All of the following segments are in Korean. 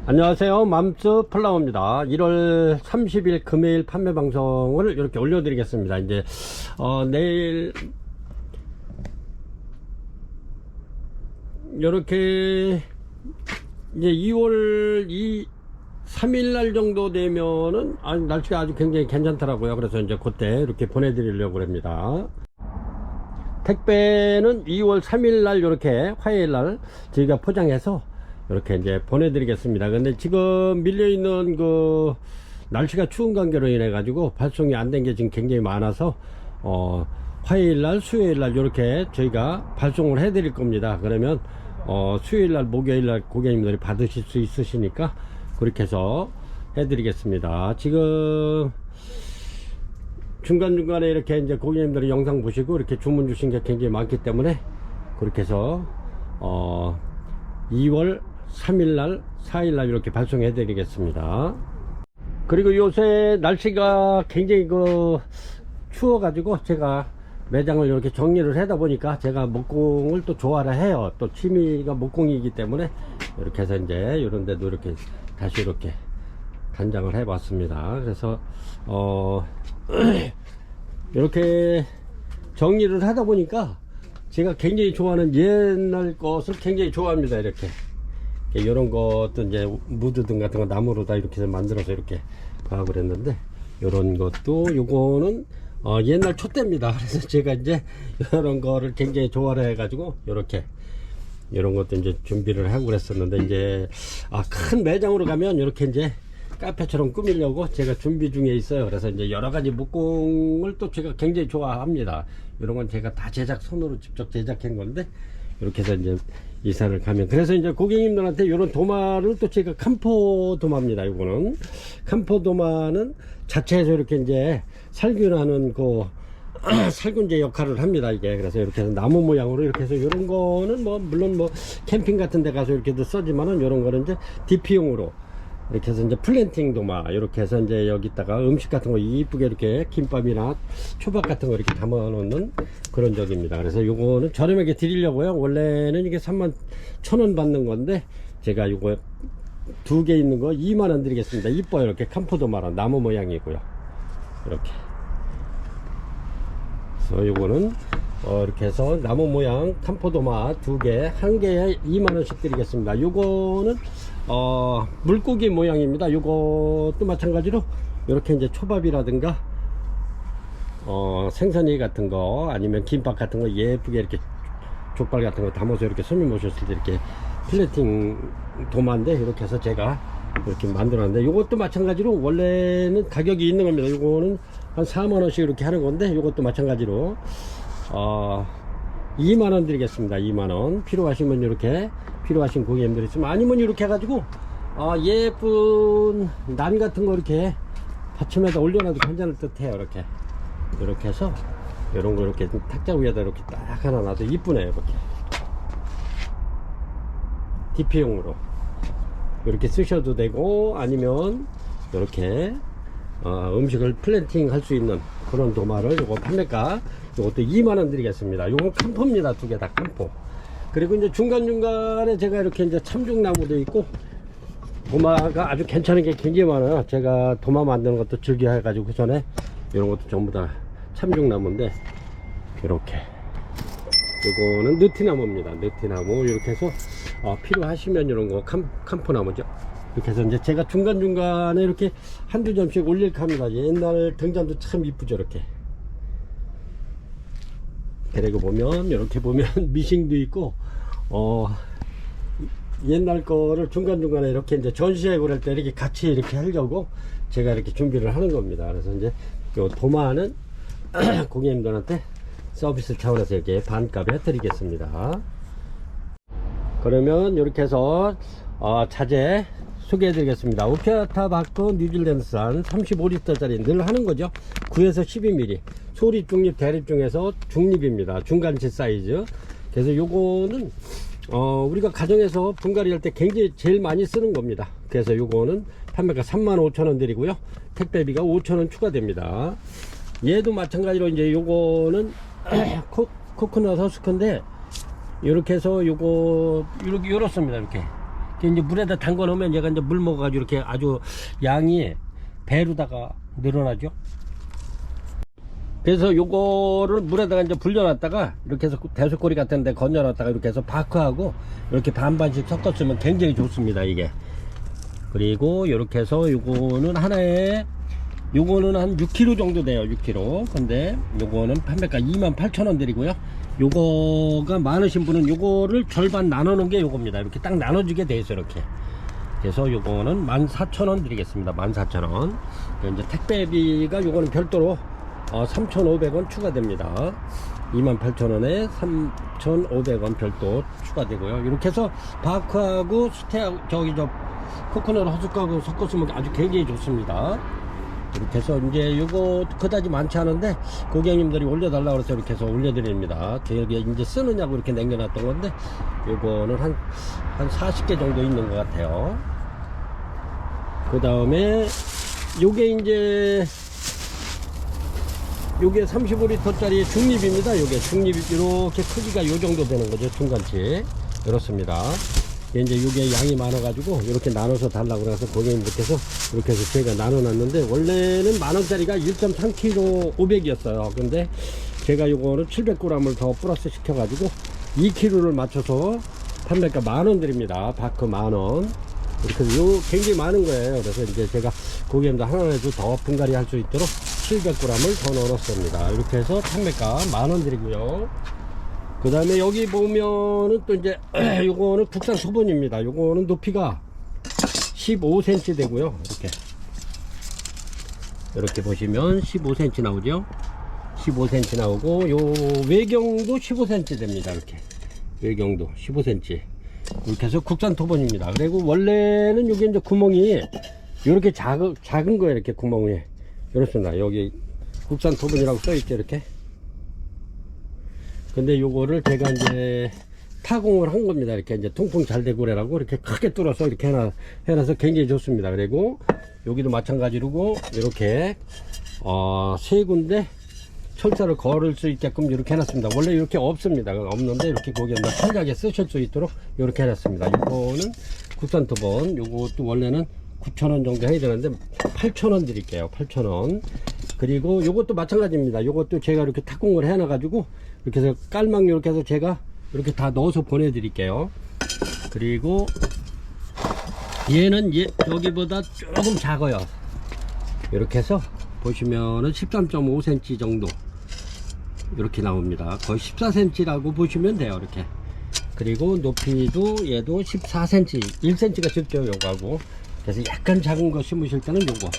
안녕하세요. 맘스 플라워입니다. 1월 30일 금요일 판매 방송을 이렇게 올려드리겠습니다. 이제 내일 이렇게 이제 2월 3일날 정도 되면은 날씨가 아주 굉장히 괜찮더라고요. 그래서 이제 그때 이렇게 보내드리려고 합니다. 택배는 2월 3일날 이렇게 화요일날 저희가 포장해서 이렇게 이제 보내드리겠습니다. 근데 지금 밀려있는 그 날씨가 추운 관계로 인해 가지고 발송이 안 된 게 지금 굉장히 많아서 화요일날 수요일날 이렇게 저희가 발송을 해 드릴 겁니다. 그러면 수요일날 목요일날 고객님들이 받으실 수 있으시니까 그렇게 해서 해 드리겠습니다. 지금 중간중간에 이렇게 이제 고객님들이 영상 보시고 이렇게 주문 주신 게 굉장히 많기 때문에 그렇게 해서 2월 3일날 4일날 이렇게 발송해 드리겠습니다. 그리고 요새 날씨가 굉장히 추워 가지고 제가 매장을 이렇게 정리를 하다 보니까 제가 목공을 또 좋아라 해요. 또 취미가 목공이기 때문에 이렇게 해서 이제 이런 데도 이렇게 다시 이렇게 단장을 해 봤습니다. 그래서 이렇게 정리를 하다 보니까 제가 굉장히 좋아하는 옛날 것을 굉장히 좋아합니다. 이렇게 이런 것도 이제 무드등 같은 거 나무로 다 이렇게 만들어서 이렇게 하고 그랬는데 이런 것도 요거는 옛날 촛대입니다. 그래서 제가 이제 이런 거를 굉장히 좋아해 가지고 이렇게 이런 것도 이제 준비를 하고 그랬었는데 이제 큰 매장으로 가면 이렇게 이제 카페처럼 꾸미려고 제가 준비 중에 있어요. 그래서 이제 여러 가지 목공을 또 제가 굉장히 좋아합니다. 이런 건 제가 다 손으로 직접 제작한 건데 이렇게 해서 이제 이사를 가면 그래서 이제 고객님들한테 이런 도마를 또 제가 캄포 도마입니다. 이거는 캄포 도마는 자체에서 이렇게 이제 살균하는 살균제 역할을 합니다. 이게 그래서 이렇게 해서 나무 모양으로 이렇게 해서 이런 거는 물론 캠핑 같은 데 가서 이렇게도 써지만은 이런 거는 이제 DP용으로 이렇게 해서 이제 플랜팅 도마 이렇게 해서 이제 여기다가 음식 같은 거 이쁘게 이렇게 김밥이나 초밥 같은 거 이렇게 담아 놓는 그런 적입니다. 그래서 요거는 저렴하게 드리려고요. 원래는 이게 31,000원 받는 건데 제가 요거 2개 있는 거 2만원 드리겠습니다. 이뻐요. 이렇게 캄포 도마라 나무 모양이고요. 이렇게 그래서 요거는 이렇게 해서 나무 모양 캄포 도마 2개, 1개에 2만원씩 드리겠습니다. 요거는 물고기 모양입니다. 요것도 마찬가지로 이렇게 이제 초밥이라든가 생선이 같은 거 아니면 김밥 같은 거 예쁘게 이렇게 족발 같은 거 담아서 이렇게 손님 오셨을 때 이렇게 플레이팅 도마인데 이렇게 해서 제가 이렇게 만들었는데 요것도 마찬가지로 원래는 가격이 있는 겁니다. 요거는 한 4만원씩 이렇게 하는 건데 요것도 마찬가지로 2만원 드리겠습니다. 2만원 필요하시면 이렇게 필요하신 고객님들 있으면 아니면 이렇게 해가지고 예쁜 난 같은 거 이렇게 받침에다 올려놔도 괜찮을 듯 해요. 이렇게 해서 이런 거 이렇게 탁자 위에다 이렇게 딱 하나 놔도 이쁘네요. 이렇게 DP용으로 이렇게 쓰셔도 되고 아니면 이렇게 음식을 플랜팅 할 수 있는 그런 도마를 요거 판매가 요것도 2만원 드리겠습니다. 요건 캄포입니다. 2개 다 캄포. 그리고 이제 중간중간에 제가 이렇게 이제 참중나무도 있고 도마가 아주 괜찮은 게 굉장히 많아요. 제가 도마 만드는 것도 즐겨 해가지고 그 전에 이런 것도 전부 다 참중나무인데 이렇게 요거는 느티나무입니다. 느티나무 이렇게 해서 필요하시면 이런 거 캄포나무죠. 이렇게 해서 이제 제가 중간중간에 이렇게 한두 점씩 올릴까 합니다. 옛날 등잔도 참 이쁘죠. 이렇게 그리고 보면 이렇게 보면 미싱도 있고 옛날 거를 중간중간에 이렇게 이제 전시회 그럴 때 이렇게 같이 이렇게 하려고 제가 이렇게 준비를 하는 겁니다. 그래서 이제 요 도마는 고객님들한테 서비스 차원에서 이렇게 반값에 드리겠습니다. 그러면 이렇게 해서 자재 소개해 드리겠습니다. 오피아타 바크 뉴질랜드산 35리터 짜리 늘 하는 거죠. 9에서 12mm 소립 중립 대립 중에서 중립입니다. 중간치 사이즈. 그래서 요거는 우리가 가정에서 분갈이 할 때 굉장히 제일 많이 쓰는 겁니다. 그래서 요거는 판매가 35,000원 드리고요. 택배비가 5,000원 추가됩니다. 얘도 마찬가지로 이제 요거는 코코넛 허스크인데 이렇게 해서 요거 이렇습니다. 이렇게 이제 물에다 담궈 놓으면 얘가 이제 물 먹어가지고 이렇게 아주 양이 배로다가 늘어나죠. 그래서 요거를 물에다가 이제 불려놨다가 이렇게 해서 대수꼬리 같은 데 건져놨다가 이렇게 해서 바크하고 이렇게 반반씩 섞었으면 굉장히 좋습니다, 이게. 그리고 이렇게 해서 요거는 하나에 요거는 한 6kg 정도 돼요. 6kg. 근데 요거는 판매가 28,000원 드리고요. 요거가 많으신 분은 요거를 절반 나눠 놓은 게 요겁니다. 이렇게 딱 나눠주게 돼 있어요, 이렇게. 그래서 요거는 14,000원 드리겠습니다. 14,000원. 이제 택배비가 요거는 별도로 3,500원 추가됩니다. 28,000원에 3,500원 별도 추가되고요. 이렇게 해서 바크하고 스테하고 저 코코넛 허스하고 섞었으면 아주 굉장히 좋습니다. 이렇게 해서 이제 요거 그다지 많지 않은데 고객님들이 올려달라고 해서 이렇게 해서 올려드립니다. 저기 이제 쓰느냐고 이렇게 남겨놨던 건데 요거는 한 40개 정도 있는 것 같아요. 그 다음에 요게 이제 요게 35리터짜리 중립입니다. 요게 중립 이렇게 크기가 요 정도 되는 거죠. 중간치. 이렇습니다. 이제 요게 양이 많아가지고 이렇게 나눠서 달라고 해서 고객님께서 이렇게 해서 제가 나눠놨는데 원래는 만원짜리가 1.3kg 500이었어요. 근데 제가 요거는 700g을 더 플러스 시켜가지고 2kg를 맞춰서 판매가 만원 드립니다. 바크 만원. 이렇게 해서 요 굉장히 많은 거예요. 그래서 이제 제가 고객님들 하나라도 더 분갈이 할 수 있도록 700g을 더 넣었습니다. 이렇게 해서 판매가 만원 드리고요. 그 다음에 여기 보면은 또 이제 요거는 국산 소본입니다. 요거는 높이가 15cm 되고요. 이렇게 보시면 15cm 나오죠. 15cm 나오고 요 외경도 15cm 됩니다. 이렇게 외경도 15cm. 이렇게 해서 국산 토본입니다. 그리고 원래는 여기 이제 구멍이 이렇게 작은 거예요. 이렇게 구멍이 이렇습니다. 여기 국산 토본이라고 써있죠. 이렇게. 근데 요거를 제가 이제 타공을 한 겁니다. 이렇게 이제 통풍 잘 되고 그래라고 이렇게 크게 뚫어서 이렇게 해놔서 굉장히 좋습니다. 그리고 여기도 마찬가지로 이렇게 세 군데 철사를 걸을 수 있게끔 이렇게 해놨습니다. 원래 이렇게 없습니다. 없는데 이렇게 거기에 편하게 쓰실 수 있도록 이렇게 해놨습니다. 이거는 국산 토본. 요것도 원래는 9,000원 정도 해야 되는데 8,000원 드릴게요. 8,000원. 그리고 요것도 마찬가지입니다. 요것도 제가 이렇게 타공을 해놔 가지고 이렇게 해서 깔망 이렇게 해서 제가 이렇게 다 넣어서 보내드릴게요. 그리고 얘는 여기보다 조금 작아요. 이렇게 해서 보시면은 13.5cm 정도 이렇게 나옵니다. 거의 14cm라고 보시면 돼요. 이렇게. 그리고 높이도 얘도 14cm 1cm가 적죠. 요거하고. 그래서 약간 작은 거 심으실 때는 요거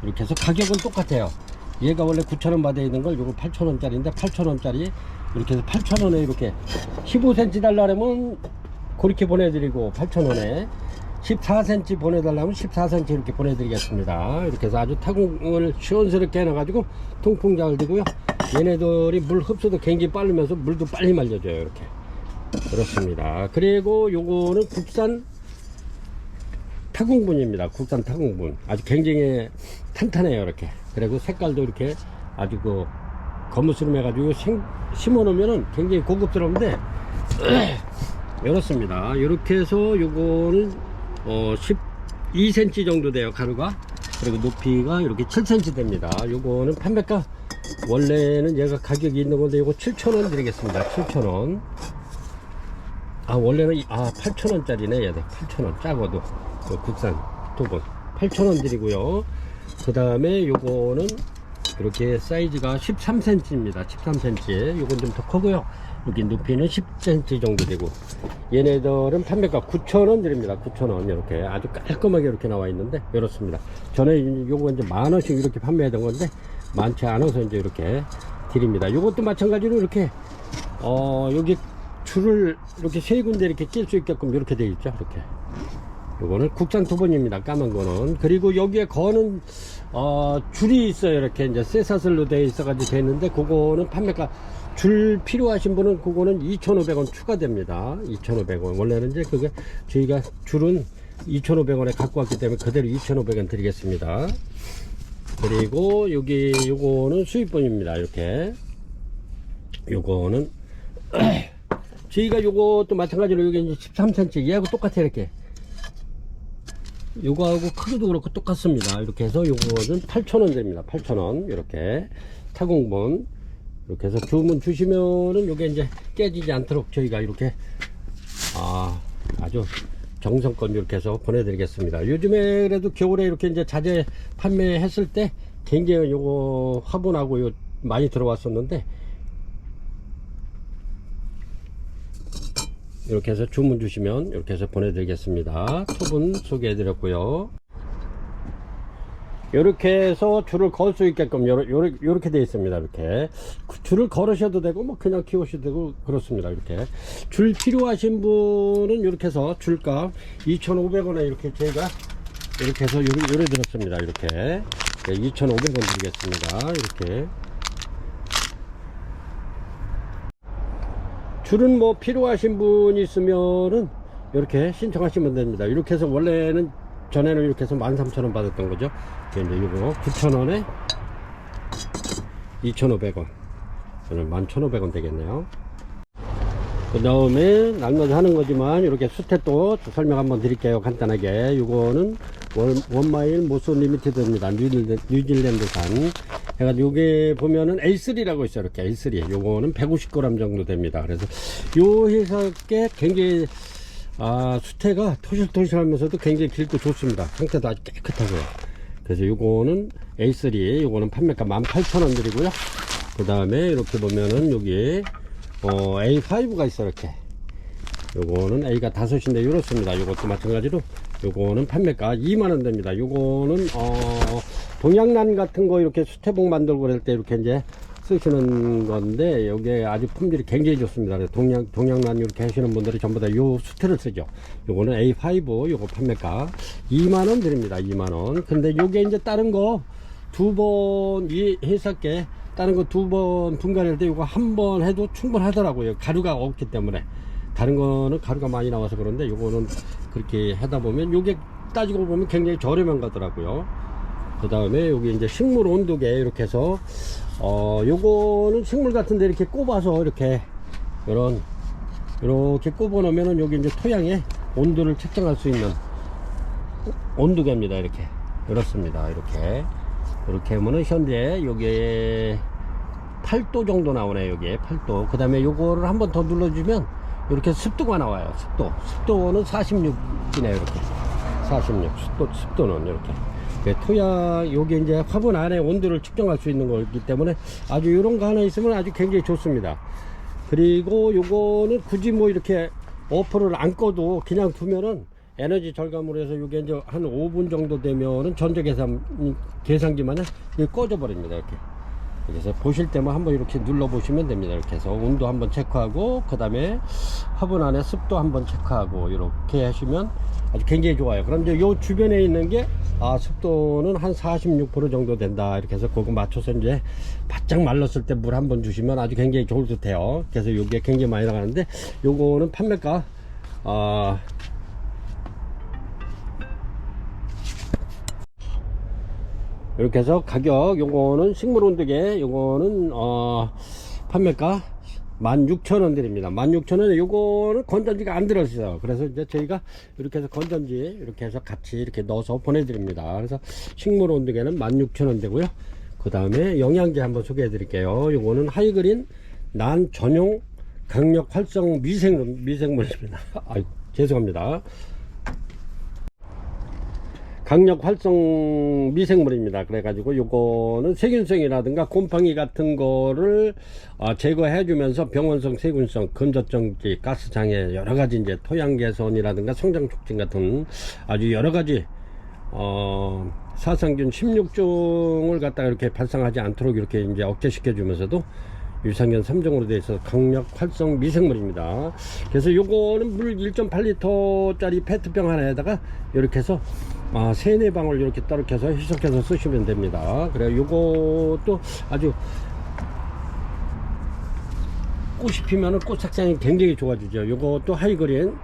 이렇게 해서 가격은 똑같아요. 얘가 원래 9,000원 받아 있는 걸 요거 8,000원짜리인데 8,000원짜리 이렇게 해서 8,000원에 이렇게 15cm 달라면 그렇게 보내드리고 8,000원에 14cm 보내달라면 14cm 이렇게 보내드리겠습니다. 이렇게 해서 아주 타공을 시원스럽게 해놔가지고 통풍 잘 되고요. 얘네들이 물 흡수도 굉장히 빠르면서 물도 빨리 말려줘요. 이렇게. 그렇습니다. 그리고 요거는 국산 타공분입니다. 국산 타공분. 아주 굉장히 탄탄해요. 이렇게. 그리고 색깔도 이렇게 아주 거무스름해 가지고 심어 놓으면은 굉장히 고급스러운데 이렇습니다. 이렇게 해서 요거는 12cm 정도 돼요. 가루가. 그리고 높이가 이렇게 7cm 됩니다. 요거는 판매가 원래는 얘가 가격이 있는 건데 요거 7,000원 드리겠습니다. 7,000원. 원래는 8,000원짜리네. 얘도 8,000원. 작아도 국산 토본 8,000원 드리고요. 그 다음에 요거는 이렇게 사이즈가 13cm입니다. 13cm. 요건 좀 더 크고요. 여기 높이는 10cm 정도 되고 얘네들은 판매가 9,000원 드립니다. 9,000원. 이렇게 아주 깔끔하게 이렇게 나와 있는데 이렇습니다. 전에 요거 이제 만원씩 이렇게 판매하던 건데 많지 않아서 이제 이렇게 드립니다. 요것도 마찬가지로 이렇게 여기 줄을 이렇게 세 군데 이렇게 낄 수 있게끔 이렇게 되어 있죠. 이렇게. 요거는 국산 토본입니다. 까만 거는. 그리고 여기에 거는 줄이 있어요. 이렇게 이제 쇠사슬로 되어 있어가지고 되는데 그거는 판매가 줄 필요하신 분은 그거는 2,500원 추가됩니다. 2,500원. 원래는 이제 그게 저희가 줄은 2,500원에 갖고 왔기 때문에 그대로 2,500원 드리겠습니다. 그리고 여기 요거는 수입본입니다. 이렇게. 요거는 저희가 요것도 마찬가지로 여기 이제 13cm 얘하고 똑같아요. 이렇게 요거하고 크기도 그렇고 똑같습니다. 이렇게 해서 요거는 8,000원 됩니다. 8,000원. 이렇게 타공본 이렇게 해서 주문 주시면은 요게 이제 깨지지 않도록 저희가 이렇게 아주 정성껏 이렇게 해서 보내드리겠습니다. 요즘에 그래도 겨울에 이렇게 이제 자재 판매했을 때 굉장히 요거 화분하고 요 많이 들어왔었는데, 이렇게 해서 주문 주시면 이렇게 해서 보내드리겠습니다. 톱은 소개해드렸고요. 이렇게 해서 줄을 걸 수 있게끔 요렇게 되어 있습니다. 이렇게 줄을 걸으셔도 되고 뭐 그냥 키우셔도 되고 그렇습니다. 이렇게 줄 필요하신 분은 이렇게 해서 줄값 2,500원에 이렇게 저희가 이렇게 해서 요래 들었습니다. 이렇게 2,500원 드리겠습니다. 이렇게 줄은 뭐 필요하신 분이 있으면은 이렇게 신청하시면 됩니다. 이렇게 해서 원래는 전에는 이렇게 해서 13,000원 받았던 거죠. 이제 이거 9,000원에 2,500원, 오늘 11,500원 되겠네요. 그 다음에 날마다 하는 거지만 이렇게 수태 또 설명 한번 드릴게요. 간단하게. 이거는 원마일 모스 리미티드입니다. 뉴질랜드산 해가지고 요게 보면은 A3라고 있어요. 이렇게 A3. 요거는 150g 정도 됩니다. 그래서 요 회사께 굉장히 수태가 토실토실하면서도 굉장히 길고 좋습니다. 상태도 아주 깨끗하고요. 그래서 요거는 A3, 요거는 판매가 18,000원 드리고요. 그 다음에 이렇게 보면은 여기 A5가 있어. 이렇게 요거는 A가 5인데 이렇습니다. 요것도 마찬가지로 요거는 판매가 2만원 됩니다. 요거는 동양란 같은 거 이렇게 수태복 만들고 그럴 때 이렇게 이제 쓰시는 건데, 여기에 아주 품질이 굉장히 좋습니다. 동양란 이렇게 하시는 분들이 전부 다 요 수태를 쓰죠. 요거는 A5, 요거 판매가 2만원 드립니다. 2만원. 근데 요게 이제 다른 거 두 번, 이 회사께 다른 거 두 번 분갈이할 때 요거 한 번 해도 충분하더라고요. 가루가 없기 때문에. 다른 거는 가루가 많이 나와서 그런데 요거는 그렇게 하다 보면 요게 따지고 보면 굉장히 저렴한 거더라고요. 그 다음에 여기 이제 식물 온도계 이렇게 해서 요거는 식물 같은데 이렇게 꼽아서 이렇게 이렇게 꼽아 놓으면은 여기 이제 토양의 온도를 측정할 수 있는 온도계입니다. 이렇습니다. 이렇게 하면은 현재 요게 8도 정도 나오네요. 요게 8도. 그 다음에 요거를 한번 더 눌러주면 이렇게 습도가 나와요. 습도는 46이네요. 이렇게 46. 습도는 이렇게. 토양, 요게 이제 화분 안에 온도를 측정할 수 있는 거기 때문에 아주 이런 거 하나 있으면 아주 굉장히 좋습니다. 그리고 요거는 굳이 뭐 이렇게 어플을 안 꺼도 그냥 두면은 에너지 절감으로 해서 요게 이제 한 5분 정도 되면은 전자 계산기만에 꺼져 버립니다. 이렇게. 그래서 보실 때만 한번 이렇게 눌러 보시면 됩니다. 이렇게 해서 온도 한번 체크하고, 그 다음에 화분 안에 습도 한번 체크하고 이렇게 하시면 아주 굉장히 좋아요. 그럼 이제 요 주변에 있는 게 습도는 한 46% 정도 된다. 이렇게 해서 그거 맞춰서 이제 바짝 말랐을 때 물 한번 주시면 아주 굉장히 좋을 듯해요. 그래서 요게 굉장히 많이 나가는데, 요거는 판매가 이렇게 해서 가격, 요거는 식물 온도계, 요거는 판매가 16,000원 드립니다. 16,000원에 요거는 건전지가 안 들어있어요. 그래서 이제 저희가 이렇게 해서 건전지 이렇게 해서 같이 이렇게 넣어서 보내드립니다. 그래서 식물 온도계는 16,000원 되고요. 그 다음에 영양제 한번 소개해 드릴게요. 요거는 하이그린 난 전용 강력 활성 미생물입니다. 죄송합니다. 강력 활성 미생물입니다. 그래가지고 요거는 세균성이라든가 곰팡이 같은 거를 제거해 주면서 병원성, 세균성, 건조증기, 가스장애, 여러가지 이제 토양 개선이라든가 성장 촉진 같은 아주 여러가지 사상균 16종을 갖다가 이렇게 발생하지 않도록 이렇게 이제 억제시켜 주면서도 유산균 3종으로 되어 있어서 강력 활성 미생물입니다. 그래서 요거는 물 1.8리터 짜리 페트병 하나에다가 이렇게 해서 3-4방울 이렇게 따르게 해서 희석해서 쓰시면 됩니다. 그래 요것도 아주 꽃이 피면은 꽃 색상이 굉장히 좋아지죠. 요것도 하이그린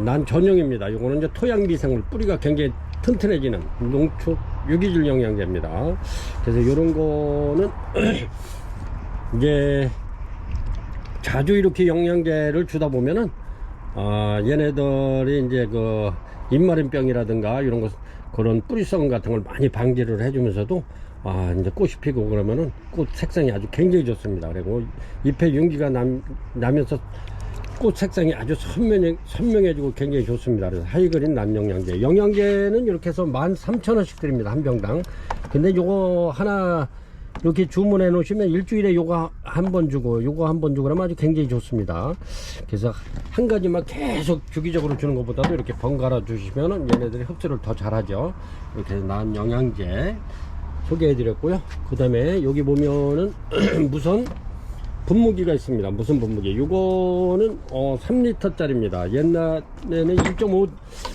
난 전용입니다. 요거는 이제 토양 미생물, 뿌리가 굉장히 튼튼해지는 농축 유기질 영양제입니다. 그래서 요런 거는 이제 자주 이렇게 영양제를 주다 보면은 얘네들이 이제 잎마름병이라든가 이런 거, 그런 뿌리성 같은 걸 많이 방지를 해주면서도 이제 꽃이 피고 그러면은 꽃 색상이 아주 굉장히 좋습니다. 그리고 잎에 윤기가 나면서 꽃 색상이 아주 선명해지고 굉장히 좋습니다. 그래서 하이그린 난영양제, 영양제는 이렇게 해서 13,000원씩 드립니다, 한 병당. 근데 요거 하나 이렇게 주문해 놓으시면 일주일에 요거 한 번 주고 요거 한 번 주고 그러면 아주 굉장히 좋습니다. 그래서 한 가지만 계속 주기적으로 주는 것보다도 이렇게 번갈아 주시면 얘네들이 흡수를 더 잘하죠. 이렇게 해서 난영양제 소개해 드렸고요. 그 다음에 여기 보면은 무선 분무기가 있습니다. 무슨 분무기? 요거는 3리터 짜리입니다. 옛날에는 1.5,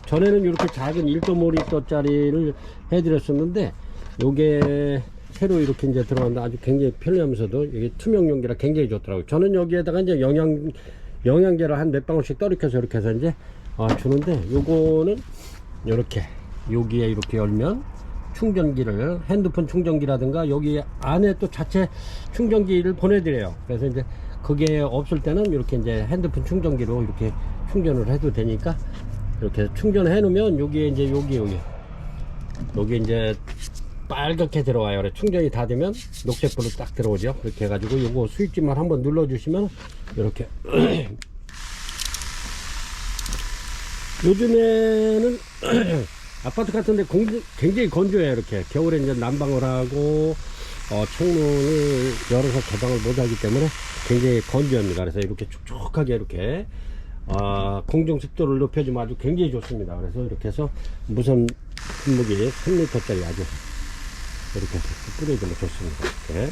전에는 이렇게 작은 1.5리터 짜리를 해드렸었는데, 요게 새로 이렇게 이제 들어갔는데 아주 굉장히 편리하면서도 이게 투명 용기라 굉장히 좋더라고요. 저는 여기에다가 이제 영양제를 한 몇 방울씩 떨어켜서 이렇게 해서 이제 주는데, 요거는 이렇게 여기에 이렇게 열면 충전기를, 핸드폰 충전기라든가 여기 안에 또 자체 충전기를 보내드려요. 그래서 이제 그게 없을 때는 이렇게 이제 핸드폰 충전기로 이렇게 충전을 해도 되니까, 이렇게 충전해 놓으면 여기에 이제 여기 이제 빨갛게 들어와요. 그래, 충전이 다 되면 녹색불로 딱 들어오죠. 그렇게 해가지고 요거 스위치만 한번 눌러 주시면 이렇게 요즘에는 아파트 같은데 굉장히 건조해요. 이렇게 겨울에 이제 난방을 하고 창문을 열어서 개방을 못하기 때문에 굉장히 건조합니다. 그래서 이렇게 촉촉하게 이렇게 공정 습도를 높여주면 아주 굉장히 좋습니다. 그래서 이렇게 해서 무선 분무기 3리터짜리 아주 이렇게 해서 뿌려주면 좋습니다. 이렇게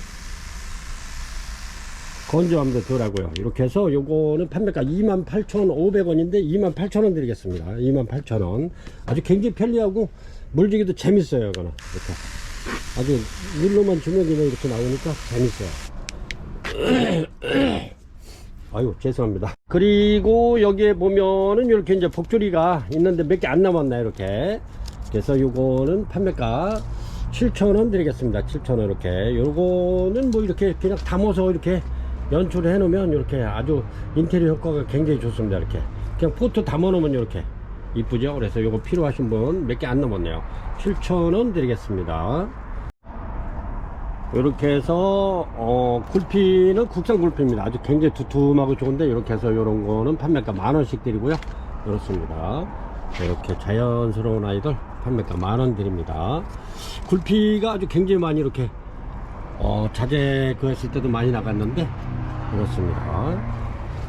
건조함도 덜하고요. 이렇게 해서 요거는 판매가 28,500원인데 28,000원 드리겠습니다. 28,000원. 아주 굉장히 편리하고 물주기도 재밌어요. 이거는 이렇게 아주 물로만 주면 그냥 이렇게 나오니까 재밌어요. 아유, 죄송합니다. 그리고 여기에 보면은 이렇게 이제 복조리가 있는데 몇 개 안 남았나요? 이렇게. 그래서 요거는 판매가 7,000원 드리겠습니다. 7,000원. 이렇게 요거는 뭐 이렇게 그냥 담아서 이렇게 연출을 해 놓으면 이렇게 아주 인테리어 효과가 굉장히 좋습니다. 이렇게 그냥 포토 담아 놓으면 이렇게 이쁘죠. 그래서 요거 필요하신 분 몇 개 안 남았네요. 7,000원 드리겠습니다. 이렇게 해서 굴피는 국산 굴피입니다. 아주 굉장히 두툼하고 좋은데, 이렇게 해서 요런 거는 판매가 10,000원씩 드리고요. 이렇습니다. 이렇게 자연스러운 아이들 판매가 10,000원 드립니다. 굴피가 아주 굉장히 많이 이렇게 자재 그 했을 때도 많이 나갔는데, 이렇습니다.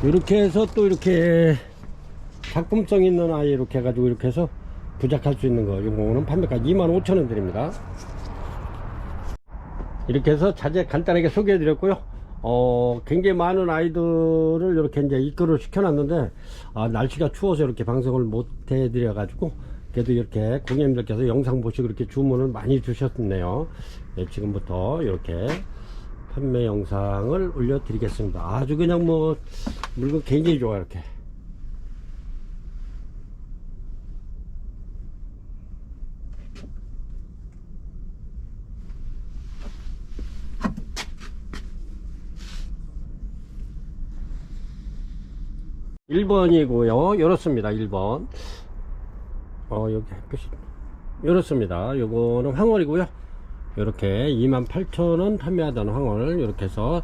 이렇게 해서 또 이렇게 작품성 있는 아이 이렇게 해가지고 이렇게 해서 부작할 수 있는 거, 요거는 판매가 25,000원 드립니다. 이렇게 해서 자재 간단하게 소개해 드렸고요. 굉장히 많은 아이들을 이렇게 이제 입고를 시켜놨는데, 날씨가 추워서 이렇게 방송을 못 해드려 가지고, 그래도 이렇게 고객님들께서 영상 보시고 이렇게 주문을 많이 주셨네요. 네, 지금부터 이렇게 판매 영상을 올려 드리겠습니다. 아주 그냥 뭐 물건 굉장히 좋아요. 이렇게 (1번이고요) 이렇습니다. 1번 여기 햇빛이 이렇습니다. 요거는 황홀이고요. 이렇게 28,000원 판매하던 황홀, 이렇게 해서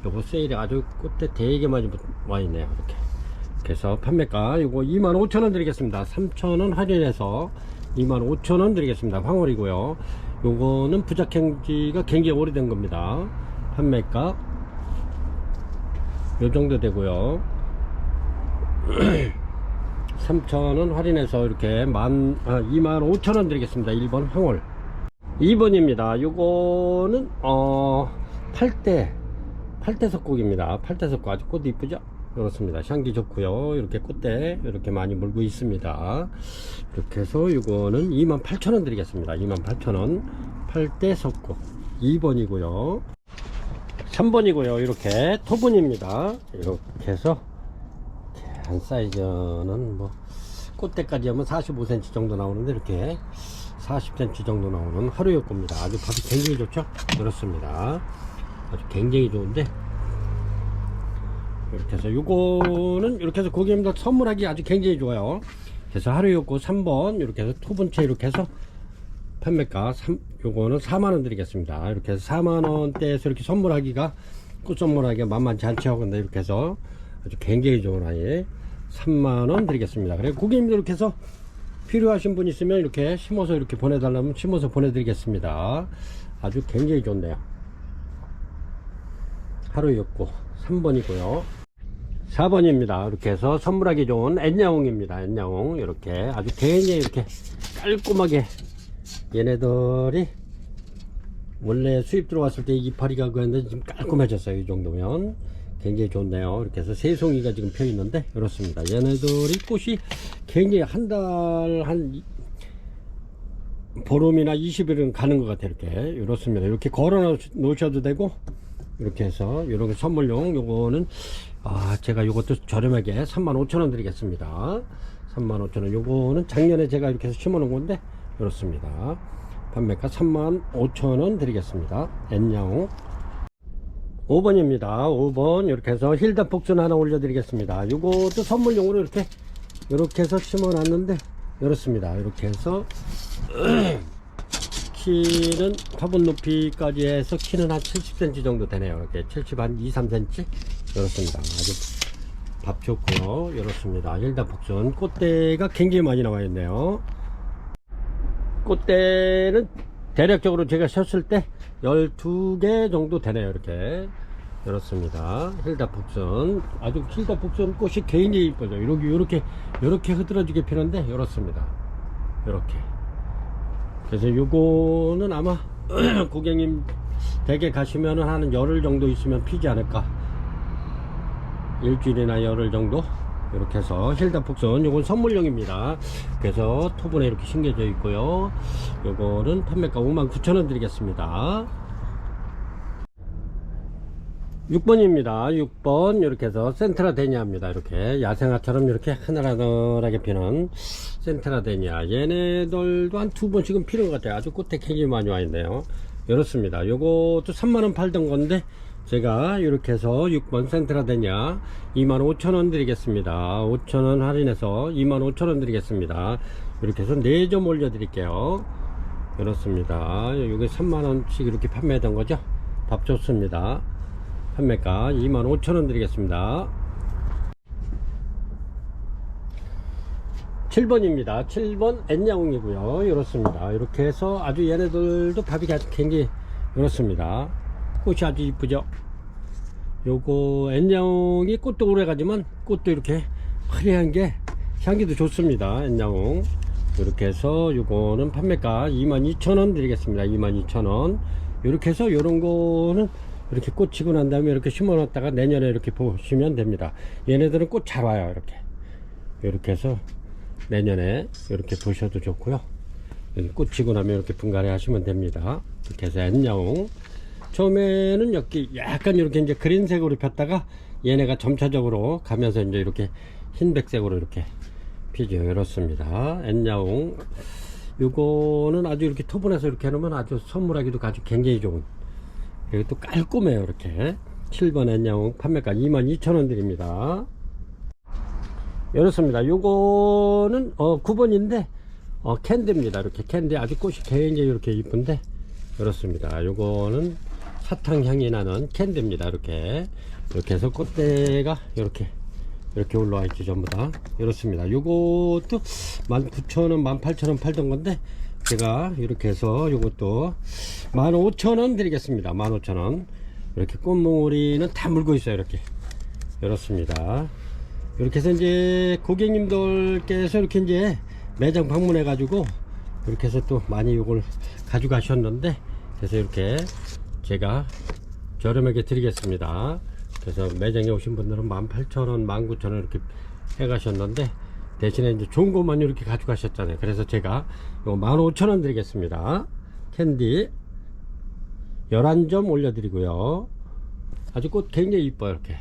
요거 세일이 아주 끝에 되게 많이 와 있네요. 이렇게 그래서 판매가 요거 25,000원 드리겠습니다. 3,000원 할인해서 25,000원 드리겠습니다. 황홀이고요. 요거는 부작행지가 굉장히 오래된 겁니다. 판매가 요 정도 되고요. 3,000원 할인해서 이렇게 25,000원 드리겠습니다. 1번 황홀. 2번입니다. 요거는 8대 석곡입니다. 8대 석곡 아주 꽃 이쁘죠? 그렇습니다. 향기 좋고요. 이렇게 꽃대 이렇게 많이 물고 있습니다. 이렇게 해서 요거는 28,000원 드리겠습니다. 28,000원. 8대 석곡 2번이고요 3번이고요 이렇게 토분입니다. 이렇게 해서 한 사이즈는 뭐 꽃대까지 하면 45cm 정도 나오는데, 이렇게 40cm 정도 나오는 하루효과입니다. 아주 값이 굉장히 좋죠? 그렇습니다. 아주 굉장히 좋은데, 이렇게 해서 요거는 이렇게 해서 고객님들 선물하기 아주 굉장히 좋아요. 그래서 하루였고 3번 이렇게 해서 토분채 이렇게 해서 판매가 요거는 4만원 드리겠습니다. 이렇게 해서 4만원대에서 이렇게 선물하기가 꽃 선물하기가 만만치 않지 하고, 근데 이렇게 해서 아주 굉장히 좋은 아이 3만원 드리겠습니다. 그래 고객님들 이렇게 해서 필요하신 분 있으면 이렇게 심어서 이렇게 보내달라면 심어서 보내드리겠습니다. 아주 굉장히 좋네요. 하루였고 3번이고요 4번입니다 이렇게 해서 선물하기 좋은 엔야옹입니다. 엔야옹 이렇게 아주 굉장히 이렇게 깔끔하게, 얘네들이 원래 수입 들어왔을 때 이파리가 그랬는데 지금 깔끔해졌어요. 이 정도면 굉장히 좋네요. 이렇게 해서 세 송이가 지금 펴 있는데 이렇습니다. 얘네들이 꽃이 굉장히 한 보름이나 20일은 가는 것 같아요. 이렇습니다. 이렇게 걸어 놓으셔도 되고, 이렇게 해서 이런 선물용 요거는 제가 요것도 저렴하게 35,000원 드리겠습니다. 35,000원. 요거는 작년에 제가 이렇게 해서 심어 놓은 건데 이렇습니다. 판매가 35,000원 드리겠습니다. 엔야옹 5번입니다 5번 이렇게 해서 힐다 폭순 하나 올려 드리겠습니다. 요것도 선물용으로 이렇게 해서 심어 놨는데 이렇습니다. 이렇게 해서 키는 화분 높이까지 해서 키는 한 70cm 정도 되네요. 이렇게 70 한 2, 3cm 이렇습니다. 아주 밥 좋고요. 이렇습니다. 힐다 폭순 꽃대가 굉장히 많이 나와 있네요. 꽃대는 대략적으로 제가 셨을 때 12개 정도 되네요. 이렇습니다. 힐다폭순 아주 힐다폭순 꽃이 굉장히 이쁘죠. 이렇게 흐드러지게 피는데 이렇습니다. 이렇게. 그래서 요거는 아마 고객님 댁에 가시면은 한 열흘 정도 있으면 피지 않을까. 일주일이나 열흘 정도. 이렇게 해서 힐다폭순 요건 선물용입니다. 그래서 토분에 이렇게 심겨져 있고요. 요거는 판매가 59,000원 드리겠습니다. 6번입니다 6번 이렇게 해서 센트라데니아입니다. 이렇게 야생화처럼 이렇게 하늘하늘하게 피는 센트라데니아, 얘네들도 한 2번씩은 피는 것 같아요. 아주 꽃에 굉장히 많이 와 있네요. 이렇습니다. 요것도 3만원 팔던 건데 제가 이렇게 해서 6번 센트라데니아 25,000원 드리겠습니다. 5,000원 할인해서 25,000원 드리겠습니다. 이렇게 해서 4점 올려 드릴게요. 이렇습니다. 여기 3만원씩 이렇게 판매했던 거죠. 밥 좋습니다. 판매가 25,000원 드리겠습니다. 7번입니다 7번 엔야옹이고요. 이렇습니다. 이렇게 해서 아주 얘네들도 밥이 아주 굉장히 이렇습니다. 꽃이 아주 이쁘죠. 요거 엔야옹이 꽃도 오래가지만 꽃도 이렇게 화려한 게 향기도 좋습니다. 엔야옹 이렇게 해서 요거는 판매가 22,000원 드리겠습니다. 22,000원. 이렇게 해서 요런 거는 이렇게 꽃 치고 난 다음에 이렇게 심어 놨다가 내년에 이렇게 보시면 됩니다. 얘네들은 꽃 잘 와요. 이렇게 해서 내년에 이렇게 보셔도 좋고요. 꽃 치고 나면 이렇게 분갈이 하시면 됩니다. 이렇게 해서 엔야옹 처음에는 여기 약간 이렇게 이제 그린색으로 폈다가 얘네가 점차적으로 가면서 이제 이렇게 흰백색으로 이렇게 피죠. 이렇습니다. 엔야옹 요거는 아주 이렇게 토분해서 이렇게 해놓으면 아주 선물하기도 아주 굉장히 좋은, 여기 또 깔끔해요. 이렇게 7번 엔야옹 판매가 22,000원 드립니다. 이렇습니다. 요거는 9번인데 캔디입니다. 이렇게 캔디 아주 꽃이 굉장히 이렇게 이쁜데 이렇습니다. 요거는 사탕 향이 나는 캔디입니다. 이렇게 해서 꽃대가 이렇게 올라와 있죠. 전부 다 이렇습니다. 요것도 19,000원 18,000원 팔던 건데 제가 이렇게 해서 요것도 15,000원 드리겠습니다. 15,000원. 이렇게 꽃몽우리는 다 물고 있어요. 이렇습니다. 이렇게 해서 이제 고객님들께서 이렇게 이제 매장 방문해 가지고 이렇게 해서 또 많이 요걸 가져가셨는데, 그래서 이렇게 제가 저렴하게 드리겠습니다. 그래서 매장에 오신 분들은 18,000원 19,000원 이렇게 해 가셨는데 대신에 이제 좋은 것만 이렇게 가져가셨잖아요. 그래서 제가 이거 15,000원 드리겠습니다. 캔디 11점 올려드리고요. 아주 꽃 굉장히 이뻐요. 이렇게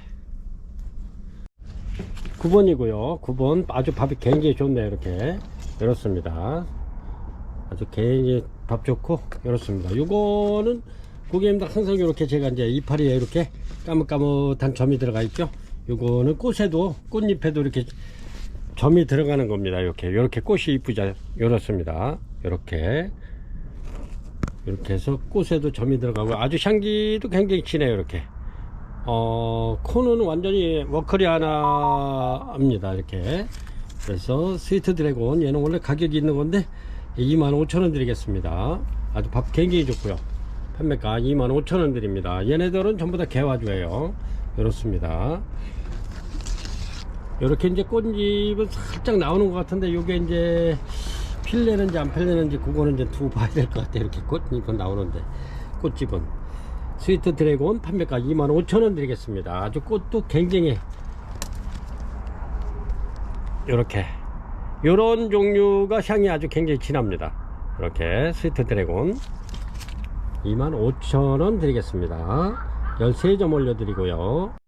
9번이고요 9번 아주 밥이 굉장히 좋네요. 이렇습니다. 아주 굉장히 밥 좋고 이렇습니다. 요거는 고객님들 항상 이렇게 제가 이제 이파리에 이렇게 까뭇까뭇한 점이 들어가 있죠. 요거는 꽃에도 꽃잎에도 이렇게 점이 들어가는 겁니다. 이렇게 꽃이 이쁘죠. 이렇습니다. 이렇게 해서 꽃에도 점이 들어가고 아주 향기도 굉장히 진해요. 이렇게 코는 완전히 워커리아나입니다. 이렇게. 그래서 스위트 드래곤 얘는 원래 가격이 있는 건데 25,000원 드리겠습니다. 아주 밥 굉장히 좋고요. 판매가 25,000원 드립니다. 얘네들은 전부 다 개화주예요. 이렇습니다. 이렇게 이제 꽃잎은 살짝 나오는 것 같은데 이게 이제 필래는지 안 필래는지 그거는 이제 두고 봐야 될 것 같아요. 이렇게 꽃잎은 나오는데 꽃집은 스위트 드래곤 판매가 25,000원 드리겠습니다. 아주 꽃도 굉장히 이렇게 요런 종류가 향이 아주 굉장히 진합니다. 이렇게 스위트 드래곤 25,000원 드리겠습니다. 13점 올려드리고요.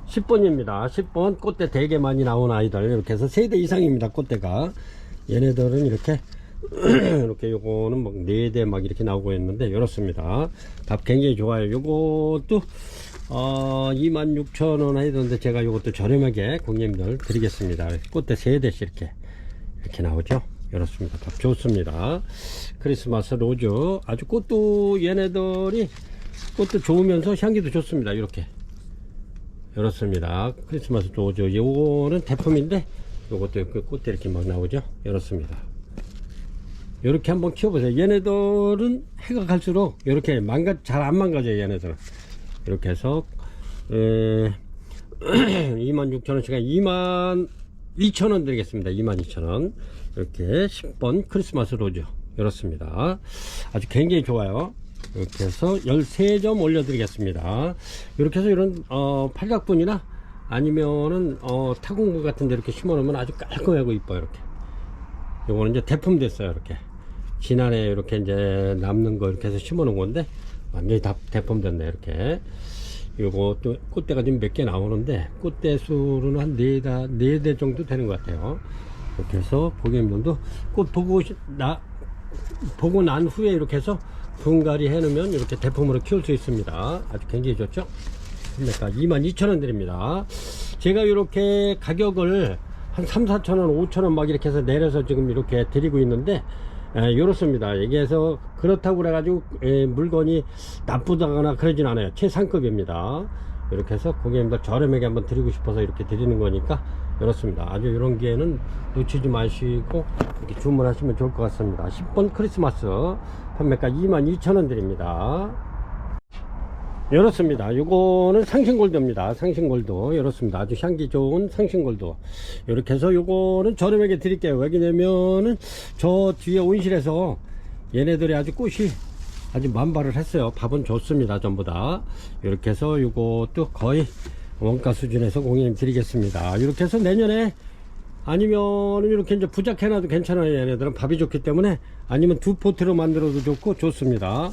10번입니다. 10번 꽃대 되게 많이 나온 아이들 이렇게 해서 3대 이상입니다. 꽃대가 얘네들은 이렇게 이렇게 요거는 막 4대 막 이렇게 나오고 있는데 이렇습니다. 밥 굉장히 좋아요. 요것도 26,000원 하던데 제가 요것도 저렴하게 고객님들 드리겠습니다. 꽃대 3대씩 이렇게 나오죠. 이렇습니다. 밥 좋습니다. 크리스마스 로즈 아주 꽃도 얘네들이 꽃도 좋으면서 향기도 좋습니다. 이렇게 이렇습니다. 크리스마스 로즈 요거는 대품인데 요것도 꽃대 이렇게 막 나오죠. 이렇습니다. 이렇게 한번 키워보세요. 얘네들은 해가 갈수록 이렇게 잘 안 망가져요. 얘네들은 이렇게 해서 26,000원씩에 22,000원 드리겠습니다. 22,000원 이렇게 10번 크리스마스 로즈 이렇습니다. 아주 굉장히 좋아요. 이렇게 해서 13점 올려드리겠습니다. 이렇게 해서 이런 팔각분이나 아니면은 타공부 같은 데 이렇게 심어 놓으면 아주 깔끔하고 이뻐요. 이렇게 요거는 이제 대품 됐어요. 이렇게 지난해 이렇게 이제 남는 거 이렇게 해서 심어 놓은 건데 완전히 다 대품 됐네. 이렇게 요것도 꽃대가 지금 몇 개 나오는데 꽃대 수로는 한 4대 정도 되는 것 같아요. 이렇게 해서 고객님들도 꽃 보고 난 후에 이렇게 해서 분갈이 해 놓으면 이렇게 대품으로 키울 수 있습니다. 아주 굉장히 좋죠. 그러니까 22,000원 드립니다. 제가 이렇게 가격을 한 3,000~4,000원 5,000원 막 이렇게 해서 내려서 지금 이렇게 드리고 있는데 이렇습니다. 여기에서 그렇다고 그래가지고 물건이 나쁘다거나 그러진 않아요. 최상급입니다. 이렇게 해서 고객님들 저렴하게 한번 드리고 싶어서 이렇게 드리는 거니까 이렇습니다. 아주 이런 기회는 놓치지 마시고 이렇게 주문하시면 좋을 것 같습니다. 10번 크리스마스 판매가 22,000원 드립니다. 이렇습니다. 요거는 상신골드입니다. 상신골드 이렇습니다. 아주 향기 좋은 상신골드 이렇게 해서 요거는 저렴하게 드릴게요. 왜냐면은 저 뒤에 온실에서 얘네들이 아주 꽃이 아주 만발을 했어요. 밥은 좋습니다. 전부 다 이렇게 해서 요것도 거의 원가 수준에서 공연님 드리겠습니다. 이렇게 해서 내년에 아니면 이렇게 이제 부작해놔도 괜찮아요. 얘네들은 밥이 좋기 때문에 아니면 2포트로 만들어도 좋고 좋습니다.